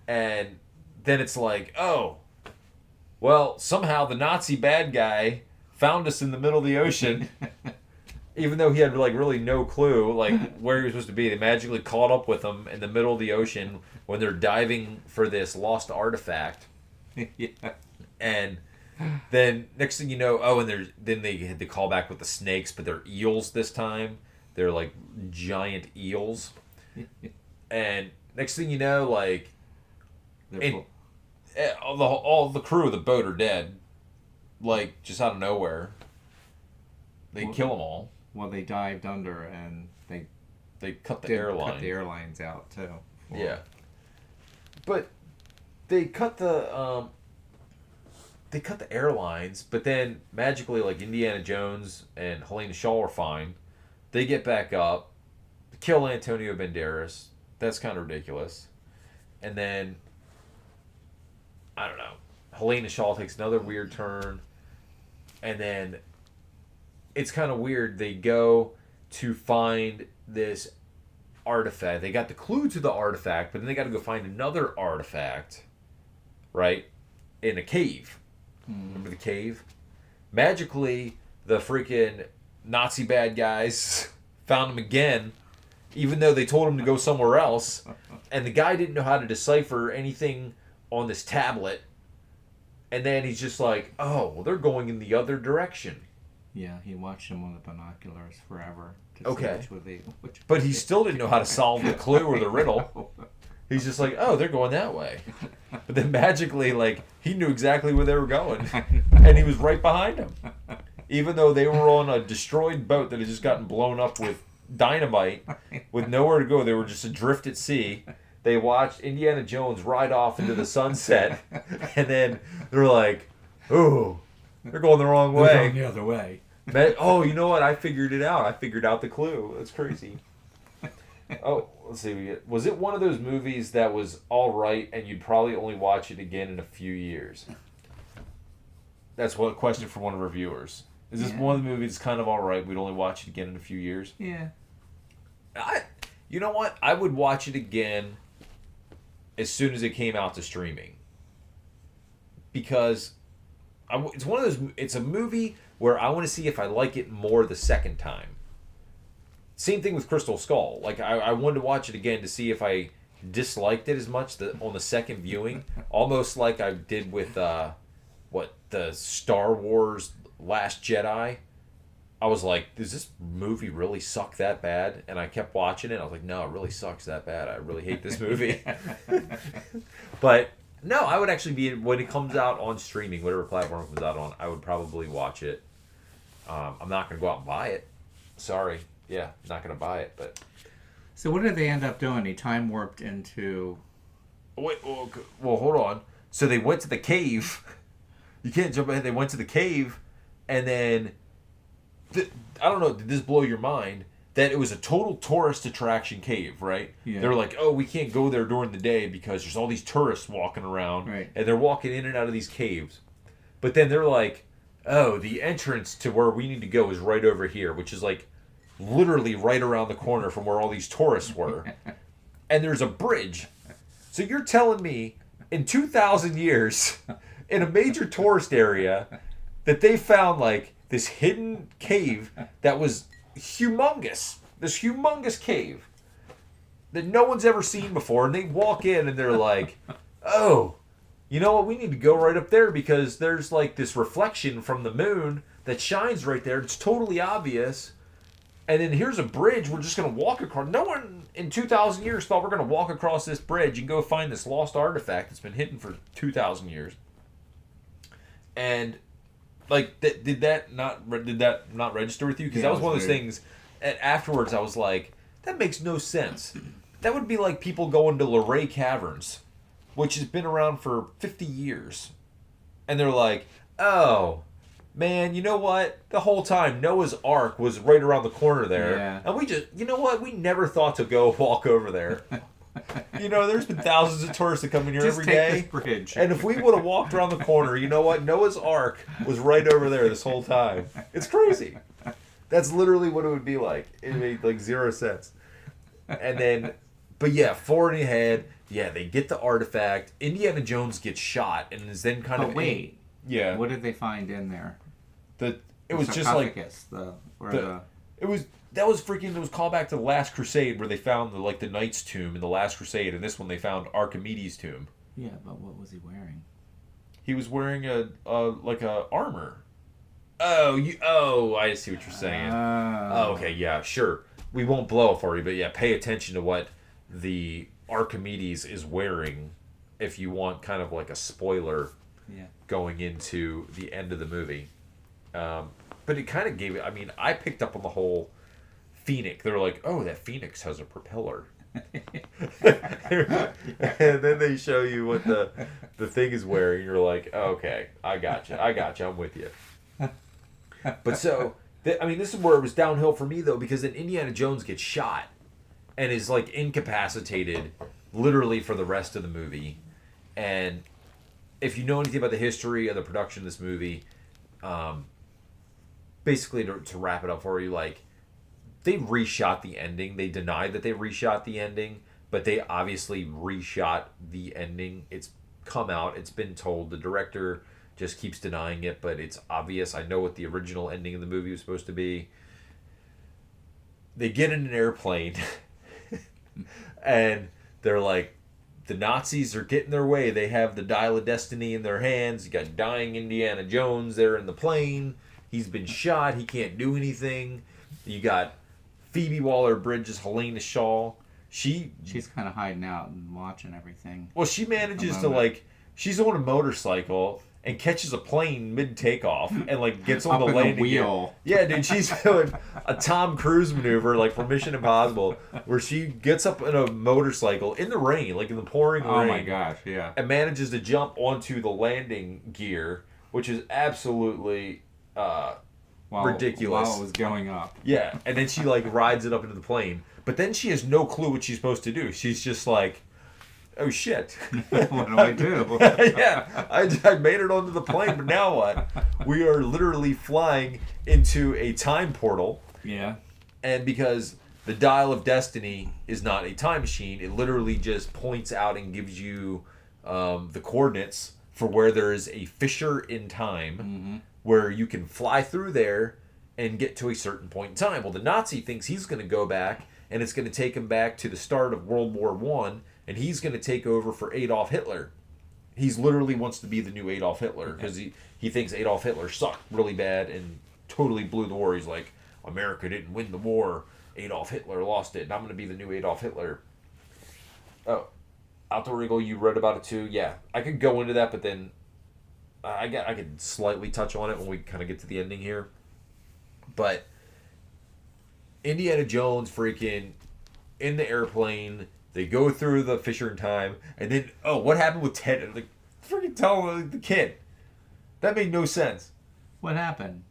[SPEAKER 1] and then it's like, oh, well, somehow the Nazi bad guy found us in the middle of the ocean. Even though he had like really no clue like where he was supposed to be, they magically caught up with him in the middle of the ocean when they're diving for this lost artifact.
[SPEAKER 2] Yeah.
[SPEAKER 1] And then next thing you know, then they had to call back with the snakes, but they're eels this time. They're like giant eels. And next thing you know, like,
[SPEAKER 3] They're
[SPEAKER 1] all the crew of the boat are dead. Like, just out of nowhere. They kill them all.
[SPEAKER 3] Well, they dived under and
[SPEAKER 1] They cut the
[SPEAKER 3] cut
[SPEAKER 1] airline.
[SPEAKER 3] the airlines out too.
[SPEAKER 1] Yeah. But they cut the airlines, but then magically, like, Indiana Jones and Helena Shaw are fine. They get back up, kill Antonio Banderas. That's kind of ridiculous. And then, I don't know, Helena Shaw takes another weird turn. And then it's kind of weird. They go to find this artifact. They got the clue to the artifact, but then they got to go find another artifact, right? In a cave. Remember the cave? Magically, the freaking Nazi bad guys found him again, even though they told him to go somewhere else. And the guy didn't know how to decipher anything on this tablet. And then he's just like, oh, well, they're going in the other direction.
[SPEAKER 3] Yeah, he watched them on the binoculars forever. To
[SPEAKER 1] Okay.
[SPEAKER 3] see which
[SPEAKER 1] But he still didn't know how to solve the clue or the riddle. He's just like, oh, they're going that way. But then magically, like, he knew exactly where they were going. And he was right behind them. Even though they were on a destroyed boat that had just gotten blown up with dynamite, with nowhere to go. They were just adrift at sea. They watched Indiana Jones ride off into the sunset. And then they're like, oh, they're going the wrong
[SPEAKER 3] They're
[SPEAKER 1] way.
[SPEAKER 3] going the other way.
[SPEAKER 1] Oh, you know what? I figured it out. I figured out the clue. That's crazy. Oh, let's see. Was it one of those movies that was all right and you'd probably only watch it again in a few years? That's what a question for one of our viewers. Is this one of the movies that's kind of all right? We'd only watch it again in a few years?
[SPEAKER 3] Yeah.
[SPEAKER 1] You know what? I would watch it again as soon as it came out to streaming. Because it's one of those. It's a movie where I want to see if I like it more the second time. Same thing with Crystal Skull. Like, I wanted to watch it again to see if I disliked it as much on the second viewing. Almost like I did with, the Star Wars Last Jedi. I was like, does this movie really suck that bad? And I kept watching it. I was like, no, it really sucks that bad. I really hate this movie. But, no, I would actually be, when it comes out on streaming, whatever platform it comes out on, I would probably watch it. I'm not going to go out and buy it. Sorry. Yeah, not going to buy it, but...
[SPEAKER 3] So what did they end up doing? He time warped into...
[SPEAKER 1] Wait, well, hold on. So they went to the cave. You can't jump ahead. They went to the cave, and then... I don't know, did this blow your mind? That it was a total tourist attraction cave, right?
[SPEAKER 3] Yeah.
[SPEAKER 1] They're like, oh, we can't go there during the day because there's all these tourists walking around.
[SPEAKER 3] Right.
[SPEAKER 1] And they're walking in and out of these caves. But then they're like, oh, the entrance to where we need to go is right over here, which is like literally right around the corner from where all these tourists were. And there's a bridge. So you're telling me in 2,000 years, in a major tourist area, that they found like this hidden cave that was humongous. This humongous cave that no one's ever seen before. And they walk in and they're like, oh, you know what? We need to go right up there because there's like this reflection from the moon that shines right there. It's totally obvious. And then here's a bridge. We're just going to walk across. No one in 2,000 years thought we're going to walk across this bridge and go find this lost artifact that's been hidden for 2,000 years. And like, did that not register with you? Because that was one of those things. And afterwards, I was like, that makes no sense. That would be like people going to Luray Caverns, which has been around for 50 years. And they're like, oh, man, you know what? The whole time, Noah's Ark was right around the corner there.
[SPEAKER 3] Yeah.
[SPEAKER 1] And we just, you know what? We never thought to go walk over there. You know, there's been thousands of tourists that come in here
[SPEAKER 3] Just
[SPEAKER 1] every
[SPEAKER 3] take
[SPEAKER 1] day.
[SPEAKER 3] this bridge.
[SPEAKER 1] And if we would have walked around the corner, you know what? Noah's Ark was right over there this whole time. It's crazy. That's literally what it would be like. It made like 0 sense. And then, but yeah, forward ahead. Yeah, they get the artifact. Indiana Jones gets shot and is then kind of...
[SPEAKER 3] wait.
[SPEAKER 1] Yeah.
[SPEAKER 3] What did they find in there?
[SPEAKER 1] It was just like... It was callback to the Last Crusade where they found the Knight's tomb in the Last Crusade, and this one they found Archimedes' tomb.
[SPEAKER 3] Yeah, but what was he wearing?
[SPEAKER 1] He was wearing a armor. Oh, I see what you're saying. Oh, okay, yeah, sure. We won't blow it for you, but yeah, pay attention to what the Archimedes is wearing, if you want kind of like a spoiler going into the end of the movie. But it kind of gave it, I mean, I picked up on the whole Phoenix. They're like, oh, that Phoenix has a propeller. And then they show you what the thing is wearing. You're like, oh, okay, I got you, I'm with you. But so, I mean, this is where it was downhill for me, though, because then Indiana Jones gets shot and is, like, incapacitated literally for the rest of the movie. And if you know anything about the history of the production of this movie, basically to wrap it up for you, like, they reshot the ending. They denied that they reshot the ending, but they obviously reshot the ending. It's come out. It's been told. The director just keeps denying it, but it's obvious. I know what the original ending of the movie was supposed to be. They get in an airplane, and they're like, the Nazis are getting their way. They have the Dial of Destiny in their hands. You got dying Indiana Jones there in the plane. He's been shot. He can't do anything. You got Phoebe Waller-Bridge's Helena Shaw. She's
[SPEAKER 3] kind of hiding out and watching everything.
[SPEAKER 1] Well, she manages to, like, she's on a motorcycle and catches a plane mid-takeoff and, like, gets on the landing
[SPEAKER 3] wheel.
[SPEAKER 1] gear. Yeah, dude, she's doing a Tom Cruise maneuver, like, from Mission Impossible, where she gets up in a motorcycle in the rain, like in the pouring rain.
[SPEAKER 3] Oh, my gosh, yeah.
[SPEAKER 1] And manages to jump onto the landing gear, which is absolutely ridiculous.
[SPEAKER 3] While it was going up.
[SPEAKER 1] Yeah, and then she, like, rides it up into the plane. But then she has no clue what she's supposed to do. She's just like, oh, shit.
[SPEAKER 3] What do I do?
[SPEAKER 1] Yeah, I made it onto the plane, but now what? We are literally flying into a time portal.
[SPEAKER 3] Yeah.
[SPEAKER 1] And because the Dial of Destiny is not a time machine, it literally just points out and gives you the coordinates for where there is a fissure in time where you can fly through there and get to a certain point in time. Well, the Nazi thinks he's going to go back, and it's going to take him back to the start of World War I, and he's going to take over for Adolf Hitler. He's literally wants to be the new Adolf Hitler because he thinks Adolf Hitler sucked really bad and totally blew the war. He's like, America didn't win the war. Adolf Hitler lost it, and I'm going to be the new Adolf Hitler. Oh, Outdoor Eagle, you read about it too? Yeah, I could go into that, but then I could slightly touch on it when we kind of get to the ending here. But Indiana Jones freaking in the airplane, they go through the fissure in time, and then, oh, what happened with Ted? Like, freaking tell the kid. That made no sense.
[SPEAKER 3] What happened?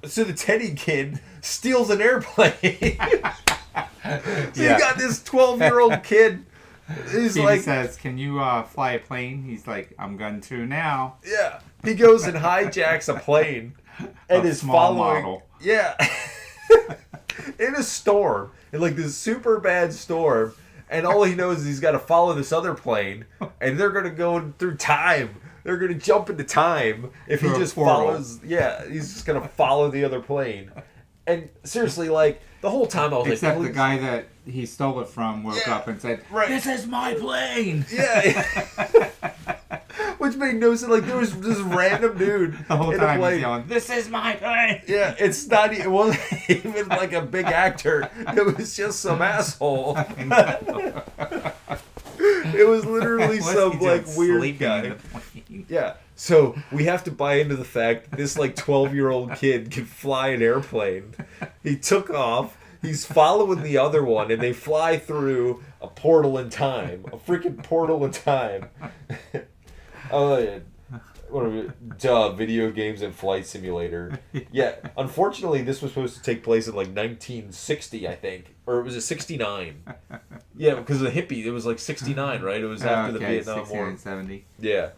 [SPEAKER 1] So the Teddy kid steals an airplane. So you got this 12-year-old kid. He's
[SPEAKER 3] He
[SPEAKER 1] like,
[SPEAKER 3] says, can you fly a plane? He's like, I'm going to now.
[SPEAKER 1] yeah. He goes and hijacks a plane and is
[SPEAKER 3] small
[SPEAKER 1] following.
[SPEAKER 3] model.
[SPEAKER 1] Yeah. In a storm, in like this super bad storm, and all he knows is he's got to follow this other plane, and they're gonna go through time. They're gonna jump into time if he
[SPEAKER 3] Through a
[SPEAKER 1] just
[SPEAKER 3] portal.
[SPEAKER 1] follows. Yeah, he's just gonna follow the other plane. And seriously, like the whole time I was
[SPEAKER 3] Except
[SPEAKER 1] like,
[SPEAKER 3] the guy that he stole it from woke
[SPEAKER 1] Yeah,
[SPEAKER 3] up and said,
[SPEAKER 1] right.
[SPEAKER 3] "This is my plane."
[SPEAKER 1] yeah. Which made no sense. Like there was this random dude
[SPEAKER 3] The whole
[SPEAKER 1] in a
[SPEAKER 3] time he's
[SPEAKER 1] plane.
[SPEAKER 3] yelling, "This is my plane."
[SPEAKER 1] Yeah, it's not. It wasn't even like a big actor. It was just some asshole. It was literally
[SPEAKER 3] Was
[SPEAKER 1] some
[SPEAKER 3] he
[SPEAKER 1] like
[SPEAKER 3] just
[SPEAKER 1] weird
[SPEAKER 3] sleeping
[SPEAKER 1] guy.
[SPEAKER 3] in the plane?
[SPEAKER 1] Yeah. So we have to buy into the fact that this like 12-year-old kid can fly an airplane. He took off. He's following the other one, and they fly through a portal in time. A freaking portal in time. Oh yeah. What are we? Duh, video games and flight simulator. Yeah, unfortunately, this was supposed to take place in like 1960, I think, or was it 69? Yeah, because of the hippie, it was like 69, right? It was after the Vietnam War.
[SPEAKER 3] 70.
[SPEAKER 1] Yeah.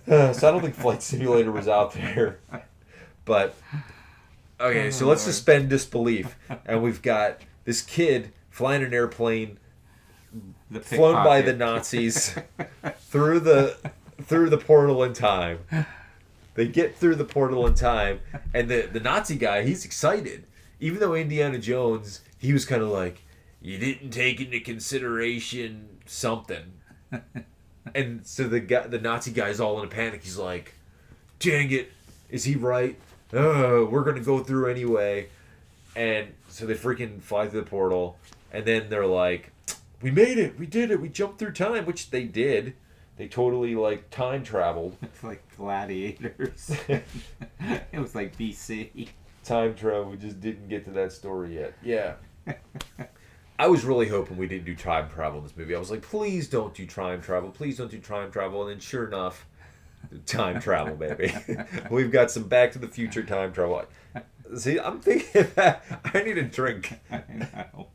[SPEAKER 1] So I don't think flight simulator was out there, but okay. So let's suspend disbelief, and we've got this kid flying an airplane, flown by the Nazis through the portal in time. They get through the portal in time, and the Nazi guy, he's excited. Even though Indiana Jones, he was kind of like, you didn't take into consideration something. And so the Nazi guy's all in a panic. He's like, dang it, is he right? We're going to go through anyway. And so they freaking fly through the portal, and then they're like, we made it, we did it, we jumped through time, which they did. They totally like time traveled.
[SPEAKER 3] It's like gladiators. It was like BC.
[SPEAKER 1] Time travel, we just didn't get to that story yet. Yeah. I was really hoping we didn't do time travel in this movie. I was like, please don't do time travel. Please don't do time travel. And then sure enough, time travel, baby. We've got some Back to the Future time travel. See, I'm thinking that I need a drink.
[SPEAKER 3] I know.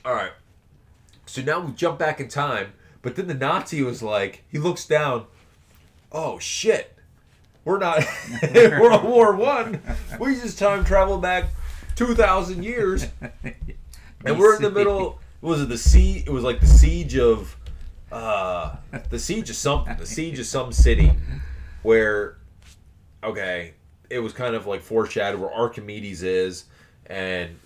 [SPEAKER 1] All right. So now we jump back in time, but then the Nazi was like, he looks down, oh shit, we're not World War One. We just time traveled back 2,000 years, and we're in the middle. Was it the sea? It was like the siege of something. The siege of some city, where, okay, it was kind of like foreshadowed where Archimedes is, and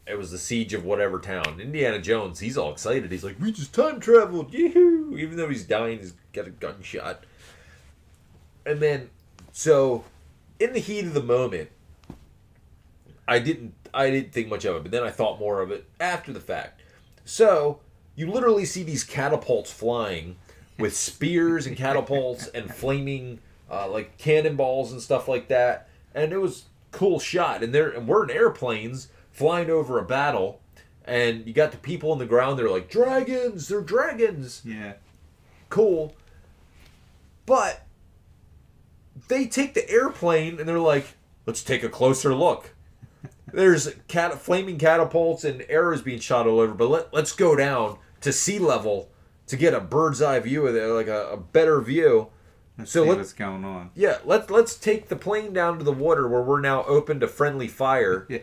[SPEAKER 1] it was the siege of whatever town. Indiana Jones, he's all excited. He's like, we just time traveled, yoo-hoo! Even though he's dying, he's got a gunshot. And then, so, in the heat of the moment, I didn't think much of it, but then I thought more of it after the fact. So, you literally see these catapults flying with spears and catapults and flaming like cannonballs and stuff like that. And it was a cool shot. And we're in airplanes flying over a battle, and you got the people on the ground. They're like, dragons! They're dragons!
[SPEAKER 3] Yeah.
[SPEAKER 1] Cool. But they take the airplane, and they're like, let's take a closer look. There's flaming catapults and arrows being shot all over, but let's go down to sea level to get a bird's eye view of it, like a better view.
[SPEAKER 3] Let's see what's going on.
[SPEAKER 1] Yeah, let's take the plane down to the water where we're now open to friendly fire.
[SPEAKER 3] Yeah.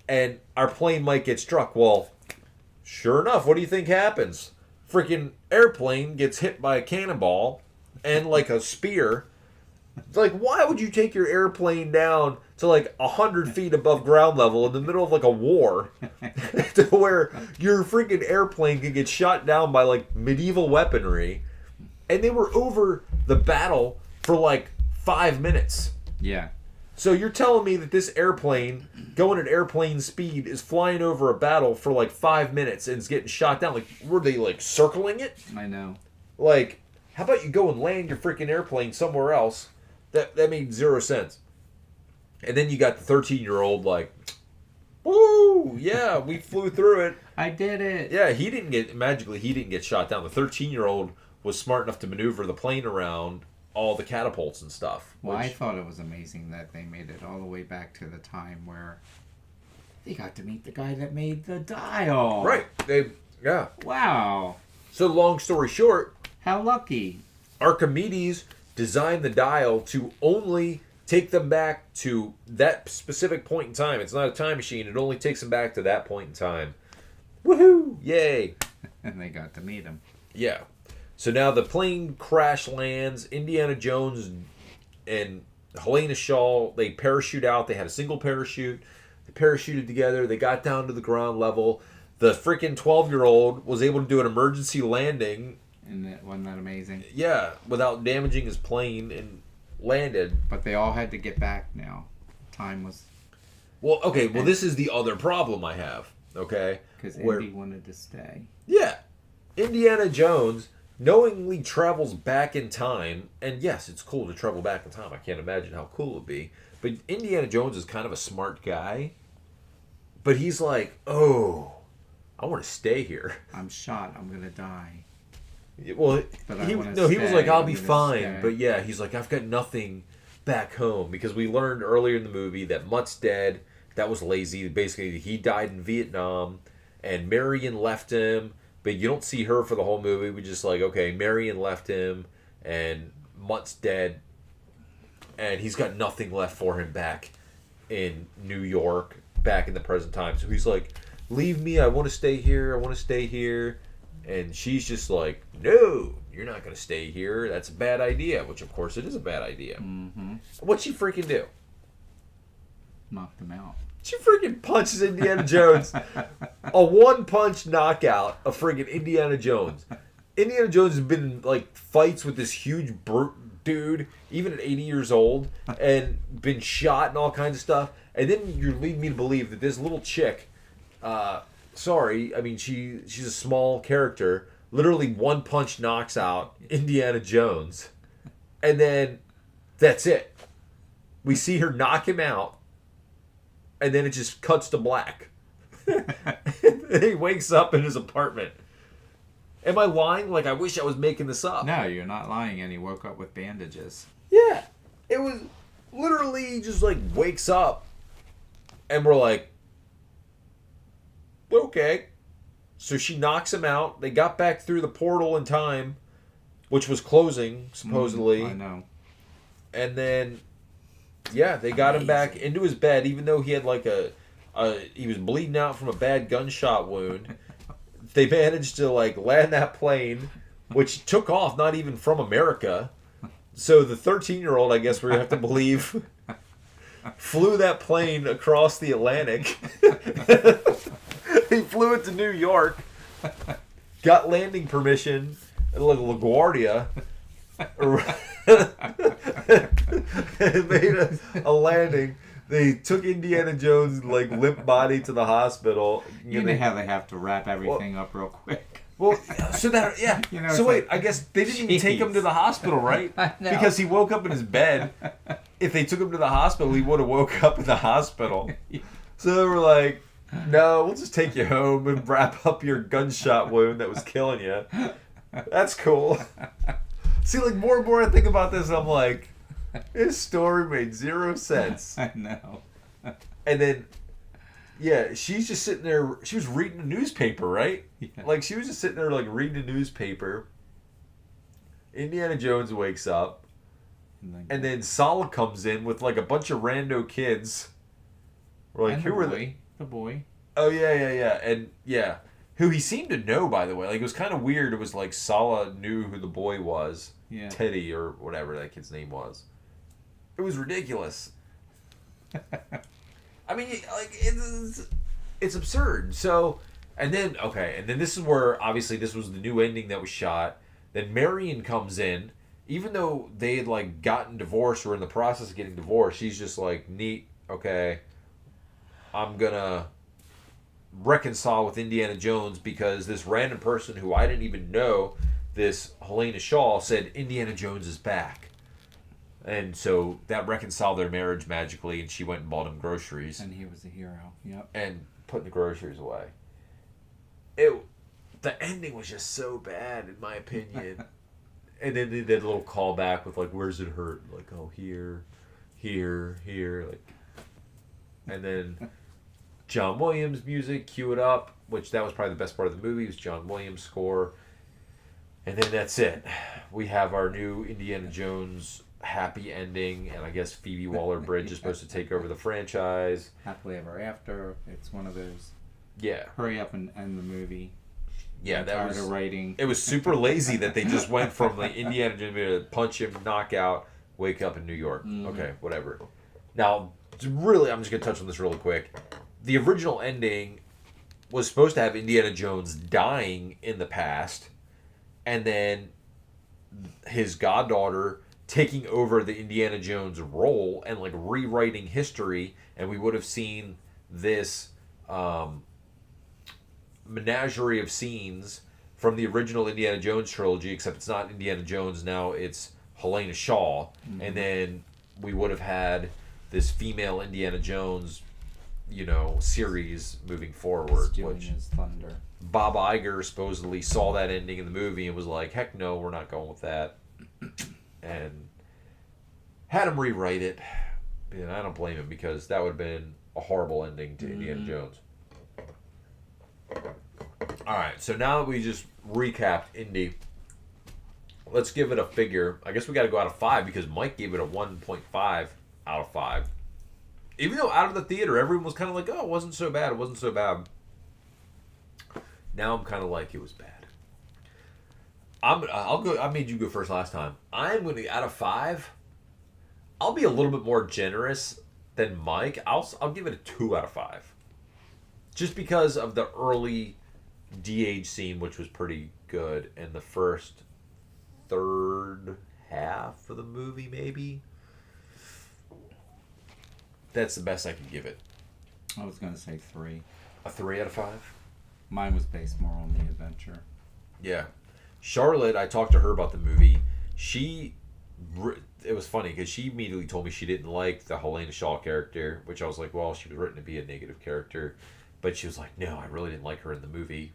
[SPEAKER 1] And our plane might get struck. Well, sure enough, what do you think happens? Freaking airplane gets hit by a cannonball and like a spear. It's like, why would you take your airplane down to like 100 feet above ground level in the middle of like a war to where your freaking airplane can get shot down by like medieval weaponry? And they were over the battle for like 5 minutes.
[SPEAKER 3] Yeah.
[SPEAKER 1] So you're telling me that this airplane, going at airplane speed, is flying over a battle for like 5 minutes and is getting shot down? Like, were they like circling it?
[SPEAKER 3] I know.
[SPEAKER 1] Like, how about you go and land your freaking airplane somewhere else? That made zero sense. And then you got the 13-year-old like, woo, yeah, we flew through it.
[SPEAKER 3] I did it.
[SPEAKER 1] Yeah, he didn't get shot down. The 13-year-old was smart enough to maneuver the plane around all the catapults and stuff.
[SPEAKER 3] Well, I thought it was amazing that they made it all the way back to the time where they got to meet the guy that made the dial.
[SPEAKER 1] Right. Yeah.
[SPEAKER 3] Wow.
[SPEAKER 1] So long story short,
[SPEAKER 3] How lucky.
[SPEAKER 1] Archimedes designed the dial to only take them back to that specific point in time. It's not a time machine. It only takes them back to that point in time. Woohoo! Yay!
[SPEAKER 3] And they got to meet him.
[SPEAKER 1] Yeah. So now the plane crash lands. Indiana Jones and Helena Shaw, they parachute out. They had a single parachute. They parachuted together. They got down to the ground level. The freaking 12-year-old was able to do an emergency landing.
[SPEAKER 3] And wasn't that amazing?
[SPEAKER 1] Yeah, without damaging his plane, and landed.
[SPEAKER 3] But they all had to get back now. Time was...
[SPEAKER 1] Well, okay, well, this is the other problem I have, okay?
[SPEAKER 3] Because Indy wanted to stay.
[SPEAKER 1] Yeah. Indiana Jones knowingly travels back in time, and yes, it's cool to travel back in time. I can't imagine how cool it would be. But Indiana Jones is kind of a smart guy. But he's like, oh, I want to stay here.
[SPEAKER 3] I'm shot. I'm going to die.
[SPEAKER 1] Well,
[SPEAKER 3] But
[SPEAKER 1] he was like, I'll be fine. But yeah, he's like, I've got nothing back home. Because we learned earlier in the movie that Mutt's dead. That was lazy. Basically, he died in Vietnam. And Marion left him. But you don't see her for the whole movie. We just like, okay, Marion left him. And Mutt's dead. And he's got nothing left for him back in New York. Back in the present time. So he's like, leave me. I want to stay here. I want to stay here. And she's just like, no, you're not going to stay here. That's a bad idea. Which, of course, it is a bad idea.
[SPEAKER 3] Mm-hmm.
[SPEAKER 1] What'd she freaking do?
[SPEAKER 3] Knocked him out.
[SPEAKER 1] She freaking punches Indiana Jones. A one-punch knockout of freaking Indiana Jones. Indiana Jones has been in, like, fights with this huge dude, even at 80 years old, and been shot and all kinds of stuff. And then you're leading me to believe that this little chick... sorry, I mean she's a small character. Literally one punch knocks out Indiana Jones, and then that's it. We see her knock him out, and then it just cuts to black. And he wakes up in his apartment. Am I lying? Like, I wish I was making this up.
[SPEAKER 3] No, you're not lying, and he woke up with bandages.
[SPEAKER 1] Yeah. It was literally just like wakes up, and we're like, okay. So she knocks him out. They got back through the portal in time, which was closing, supposedly.
[SPEAKER 3] I know.
[SPEAKER 1] And then, yeah, they got him back into his bed, even though he had like he was bleeding out from a bad gunshot wound. They managed to like land that plane, which took off not even from America. So the 13-year-old, I guess we have to believe, flew that plane across the Atlantic. He flew it to New York, got landing permission at like LaGuardia, and made a landing. They took Indiana Jones' like limp body to the hospital.
[SPEAKER 3] You know how they have to wrap everything up real quick.
[SPEAKER 1] Well, so that yeah.
[SPEAKER 3] You know,
[SPEAKER 1] so
[SPEAKER 3] it's
[SPEAKER 1] wait,
[SPEAKER 3] like,
[SPEAKER 1] I guess they didn't even take him to the hospital, right?
[SPEAKER 2] I know.
[SPEAKER 1] Because he woke up in his bed. If they took him to the hospital, he would have woke up in the hospital. So they were like, "No, we'll just take you home and wrap up your gunshot wound that was killing you." That's cool. See, like more and more I think about this, I'm like, this story made zero sense.
[SPEAKER 3] I know.
[SPEAKER 1] And then, yeah, she's just sitting there. She was reading a newspaper, right?
[SPEAKER 3] Yeah.
[SPEAKER 1] Like, she was just sitting there, like, reading a newspaper. Indiana Jones wakes up. And then Sala comes in with, like, a bunch of rando kids. We're like,
[SPEAKER 3] And
[SPEAKER 1] who were they?
[SPEAKER 3] The boy.
[SPEAKER 1] Oh, yeah. And, yeah. Who he seemed to know, by the way. Like, it was kind of weird. It was like Sala knew who the boy was.
[SPEAKER 3] Yeah.
[SPEAKER 1] Teddy, or whatever that kid's name was. It was ridiculous. I mean, like, it's absurd. So, and then this is where, obviously, this was the new ending that was shot. Then Marion comes in. Even though they had, like, gotten divorced or in the process of getting divorced, she's just like, neat, okay, I'm gonna reconcile with Indiana Jones because this random person who I didn't even know, this Helena Shaw, said Indiana Jones is back. And so that reconciled their marriage magically, and she went and bought him groceries.
[SPEAKER 3] And he was a hero. Yep.
[SPEAKER 1] And put the groceries away. The ending was just so bad, in my opinion. And then they did a little callback with, like, where's it hurt? Like, oh, here, like. And then John Williams music, cue it up, which that was probably the best part of the movie, was John Williams' score. And then that's it. We have our new Indiana Jones happy ending, and I guess Phoebe Waller-Bridge is supposed to take over the franchise.
[SPEAKER 3] Happily Ever After. It's one of those.
[SPEAKER 1] Yeah.
[SPEAKER 3] Hurry up and end the movie.
[SPEAKER 1] Yeah,
[SPEAKER 3] I'm
[SPEAKER 1] that
[SPEAKER 3] tired
[SPEAKER 1] was.
[SPEAKER 3] of writing.
[SPEAKER 1] It was super lazy that they just went from like Indiana Jones to punch him, knock out, wake up in New York.
[SPEAKER 3] Mm-hmm.
[SPEAKER 1] Okay, whatever. Now, really, I'm just gonna touch on this really quick. The original ending was supposed to have Indiana Jones dying in the past, and then his goddaughter taking over the Indiana Jones role and like rewriting history, and we would have seen this menagerie of scenes from the original Indiana Jones trilogy, except it's not Indiana Jones now, it's Helena Shaw. Mm-hmm. And then we would have had this female Indiana Jones, series moving forward.
[SPEAKER 3] Stealing
[SPEAKER 1] which
[SPEAKER 3] his thunder.
[SPEAKER 1] Bob Iger supposedly saw that ending in the movie and was like, heck no, we're not going with that. And had him rewrite it. And I don't blame him, because that would have been a horrible ending to Indiana Jones. Alright, so now that we just recapped Indy, let's give it a figure. I guess we got to go out of 5 because Mike gave it a 1.5 out of 5. Even though out of the theater, everyone was kind of like, oh, it wasn't so bad. Now I'm kind of like, it was bad. I'll go. I made you go first last time. I'm going to, out of 5, I'll be a little bit more generous than Mike. I'll give it a 2 out of 5. Just because of the early de-age scene, which was pretty good, and the first third half of the movie, maybe. That's the best I can give it.
[SPEAKER 3] I was going to say 3.
[SPEAKER 1] A 3 out of 5?
[SPEAKER 3] Mine was based more on the adventure.
[SPEAKER 1] Yeah. Charlotte, I talked to her about the movie. It was funny because she immediately told me she didn't like the Helena Shaw character, which I was like, well, she was written to be a negative character. But she was like, no, I really didn't like her in the movie,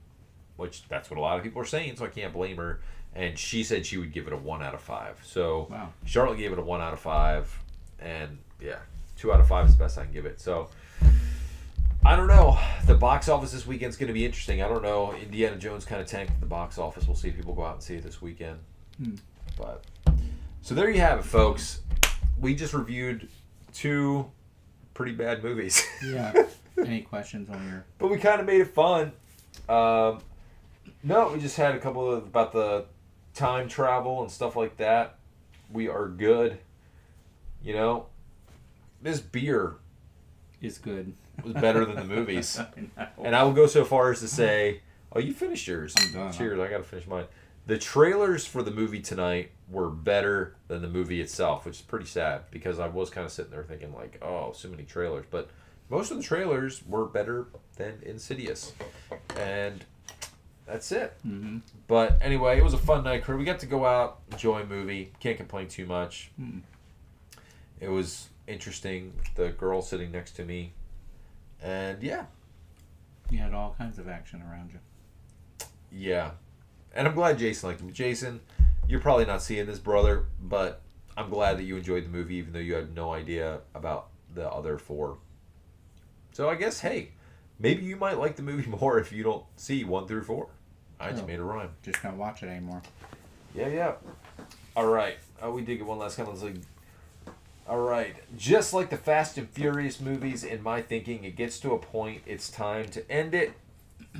[SPEAKER 1] which that's what a lot of people are saying, so I can't blame her. And she said she would give it a 1 out of 5. So
[SPEAKER 3] Wow.
[SPEAKER 1] Charlotte gave it a 1 out of 5. And yeah, 2 out of 5 is the best I can give it. So I don't know. The box office this weekend's going to be interesting. I don't know. Indiana Jones kind of tanked at the box office. We'll see if people go out and see it this weekend. But so there you have it, folks. We just reviewed 2 pretty bad movies.
[SPEAKER 3] Yeah. Any questions on your...
[SPEAKER 1] But we kind of made it fun. No, we just had a couple of about the time travel and stuff like that. We are good. You know, this beer
[SPEAKER 3] Is good.
[SPEAKER 1] was better than the movies.
[SPEAKER 3] I know.
[SPEAKER 1] And I will go so far as to say, oh, you finished yours.
[SPEAKER 3] I'm done.
[SPEAKER 1] Cheers, I got to finish mine. The trailers for the movie tonight were better than the movie itself, which is pretty sad because I was kind of sitting there thinking like, oh, so many trailers. But most of the trailers were better than Insidious. And that's it.
[SPEAKER 3] Mm-hmm.
[SPEAKER 1] But anyway, it was a fun night, crew. We got to go out, enjoy a movie. Can't complain too much.
[SPEAKER 3] Mm.
[SPEAKER 1] It was interesting. The girl sitting next to me. And yeah.
[SPEAKER 3] You had all kinds of action around you.
[SPEAKER 1] Yeah. And I'm glad Jason liked it. Jason, you're probably not seeing this, brother, but I'm glad that you enjoyed the movie, even though you had no idea about the other 4. So I guess, hey, maybe you might like the movie more if you don't see 1 through 4. I just made a rhyme.
[SPEAKER 3] Just don't watch it anymore.
[SPEAKER 1] Yeah. All right. We did get one last comment. Like, all right. Just like the Fast and Furious movies, in my thinking, it gets to a point it's time to end it.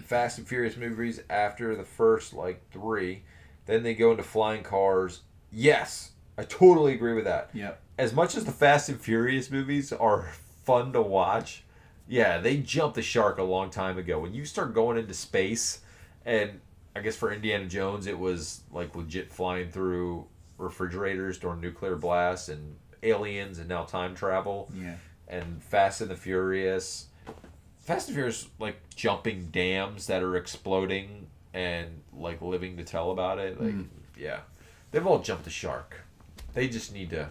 [SPEAKER 1] Fast and Furious movies after the first, 3. Then they go into flying cars. Yes. I totally agree with that.
[SPEAKER 3] Yep.
[SPEAKER 1] As much as the Fast and Furious movies are fun to watch, yeah, they jumped the shark a long time ago. When you start going into space, and I guess for Indiana Jones, it was legit flying through refrigerators during nuclear blasts and aliens and now time travel.
[SPEAKER 3] Yeah.
[SPEAKER 1] And Fast and the Furious. Fast and Furious, jumping dams that are exploding and, living to tell about it. Yeah. They've all jumped the shark. They just need to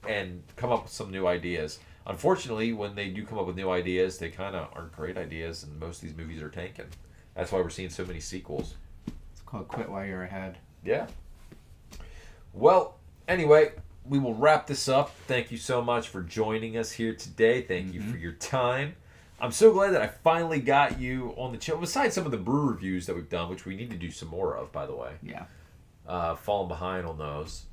[SPEAKER 1] and come up with some new ideas. Unfortunately, when they do come up with new ideas, they kind of aren't great ideas, and most of these movies are tanking. That's why we're seeing so many sequels.
[SPEAKER 3] It's called Quit While You're Ahead.
[SPEAKER 1] Yeah. Well, anyway, we will wrap this up. Thank you so much for joining us here today. Thank you for your time. I'm so glad that I finally got you on the channel. Besides some of the brew reviews that we've done, which we need to do some more of, by the way.
[SPEAKER 3] Yeah.
[SPEAKER 1] Falling behind on those.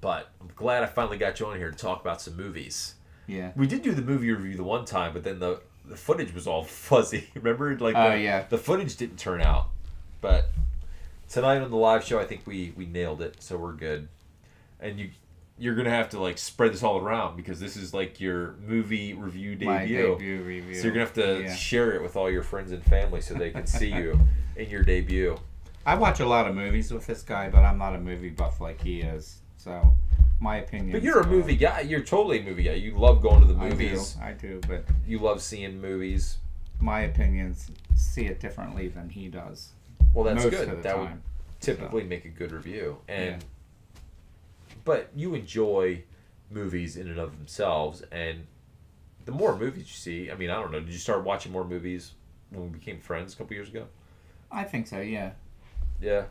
[SPEAKER 1] But I'm glad I finally got you on here to talk about some movies.
[SPEAKER 3] Yeah.
[SPEAKER 1] We did do the movie review the one time, but then the footage was all fuzzy. Remember?
[SPEAKER 3] Yeah.
[SPEAKER 1] The footage didn't turn out. But tonight on the live show, I think we nailed it, so we're good. And you're going to have to spread this all around because this is your movie review debut.
[SPEAKER 3] My debut review.
[SPEAKER 1] So you're going to have to share it with all your friends and family so they can see you in your debut.
[SPEAKER 3] I watch a lot of movies with this guy, but I'm not a movie buff like he is. So, my opinion.
[SPEAKER 1] But you're a movie guy. You're totally a movie guy. You love going to the movies.
[SPEAKER 3] I do, but
[SPEAKER 1] You love seeing movies.
[SPEAKER 3] my opinions see it differently than he does.
[SPEAKER 1] Well, that's
[SPEAKER 3] Most
[SPEAKER 1] good.
[SPEAKER 3] of the
[SPEAKER 1] That would
[SPEAKER 3] time.
[SPEAKER 1] typically make a good review. And
[SPEAKER 3] Yeah.
[SPEAKER 1] But you enjoy movies in and of themselves, and the more movies you see, I don't know, did you start watching more movies when we became friends a couple years ago?
[SPEAKER 3] I think so, yeah.
[SPEAKER 1] Yeah.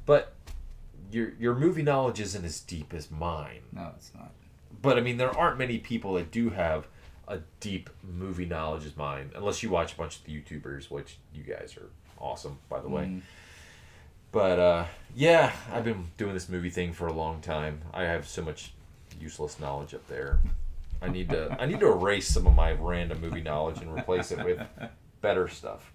[SPEAKER 1] But your movie knowledge isn't as deep as mine.
[SPEAKER 3] No, it's not.
[SPEAKER 1] But there aren't many people that do have a deep movie knowledge as mine, unless you watch a bunch of the YouTubers, which you guys are awesome, by the way. But yeah, I've been doing this movie thing for a long time. I have so much useless knowledge up there. I need to erase some of my random movie knowledge and replace it with better stuff.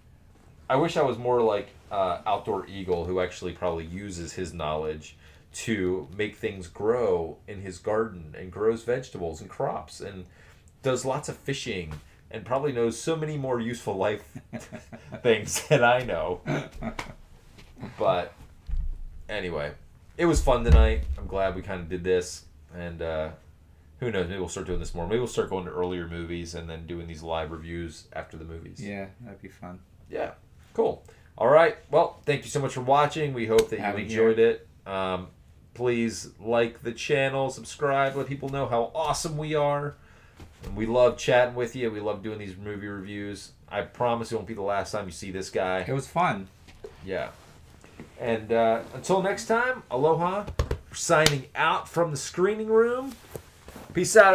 [SPEAKER 1] I wish I was more like Outdoor Eagle, who actually probably uses his knowledge to make things grow in his garden and grows vegetables and crops and does lots of fishing and probably knows so many more useful life things than I know. But anyway, it was fun tonight. I'm glad we kind of did this. And Who knows? Maybe we'll start doing this more. Maybe we'll start going to earlier movies and then doing these live reviews after the movies.
[SPEAKER 3] Yeah, that'd be fun.
[SPEAKER 1] Yeah, cool. All right. Well, thank you so much for watching. We hope that you enjoyed it. Please like the channel, subscribe, let people know how awesome we are. And we love chatting with you. We love doing these movie reviews. I promise it won't be the last time you see this guy.
[SPEAKER 3] It was fun.
[SPEAKER 1] Yeah. And until next time, aloha. Signing out from the screening room. Peace out, everybody.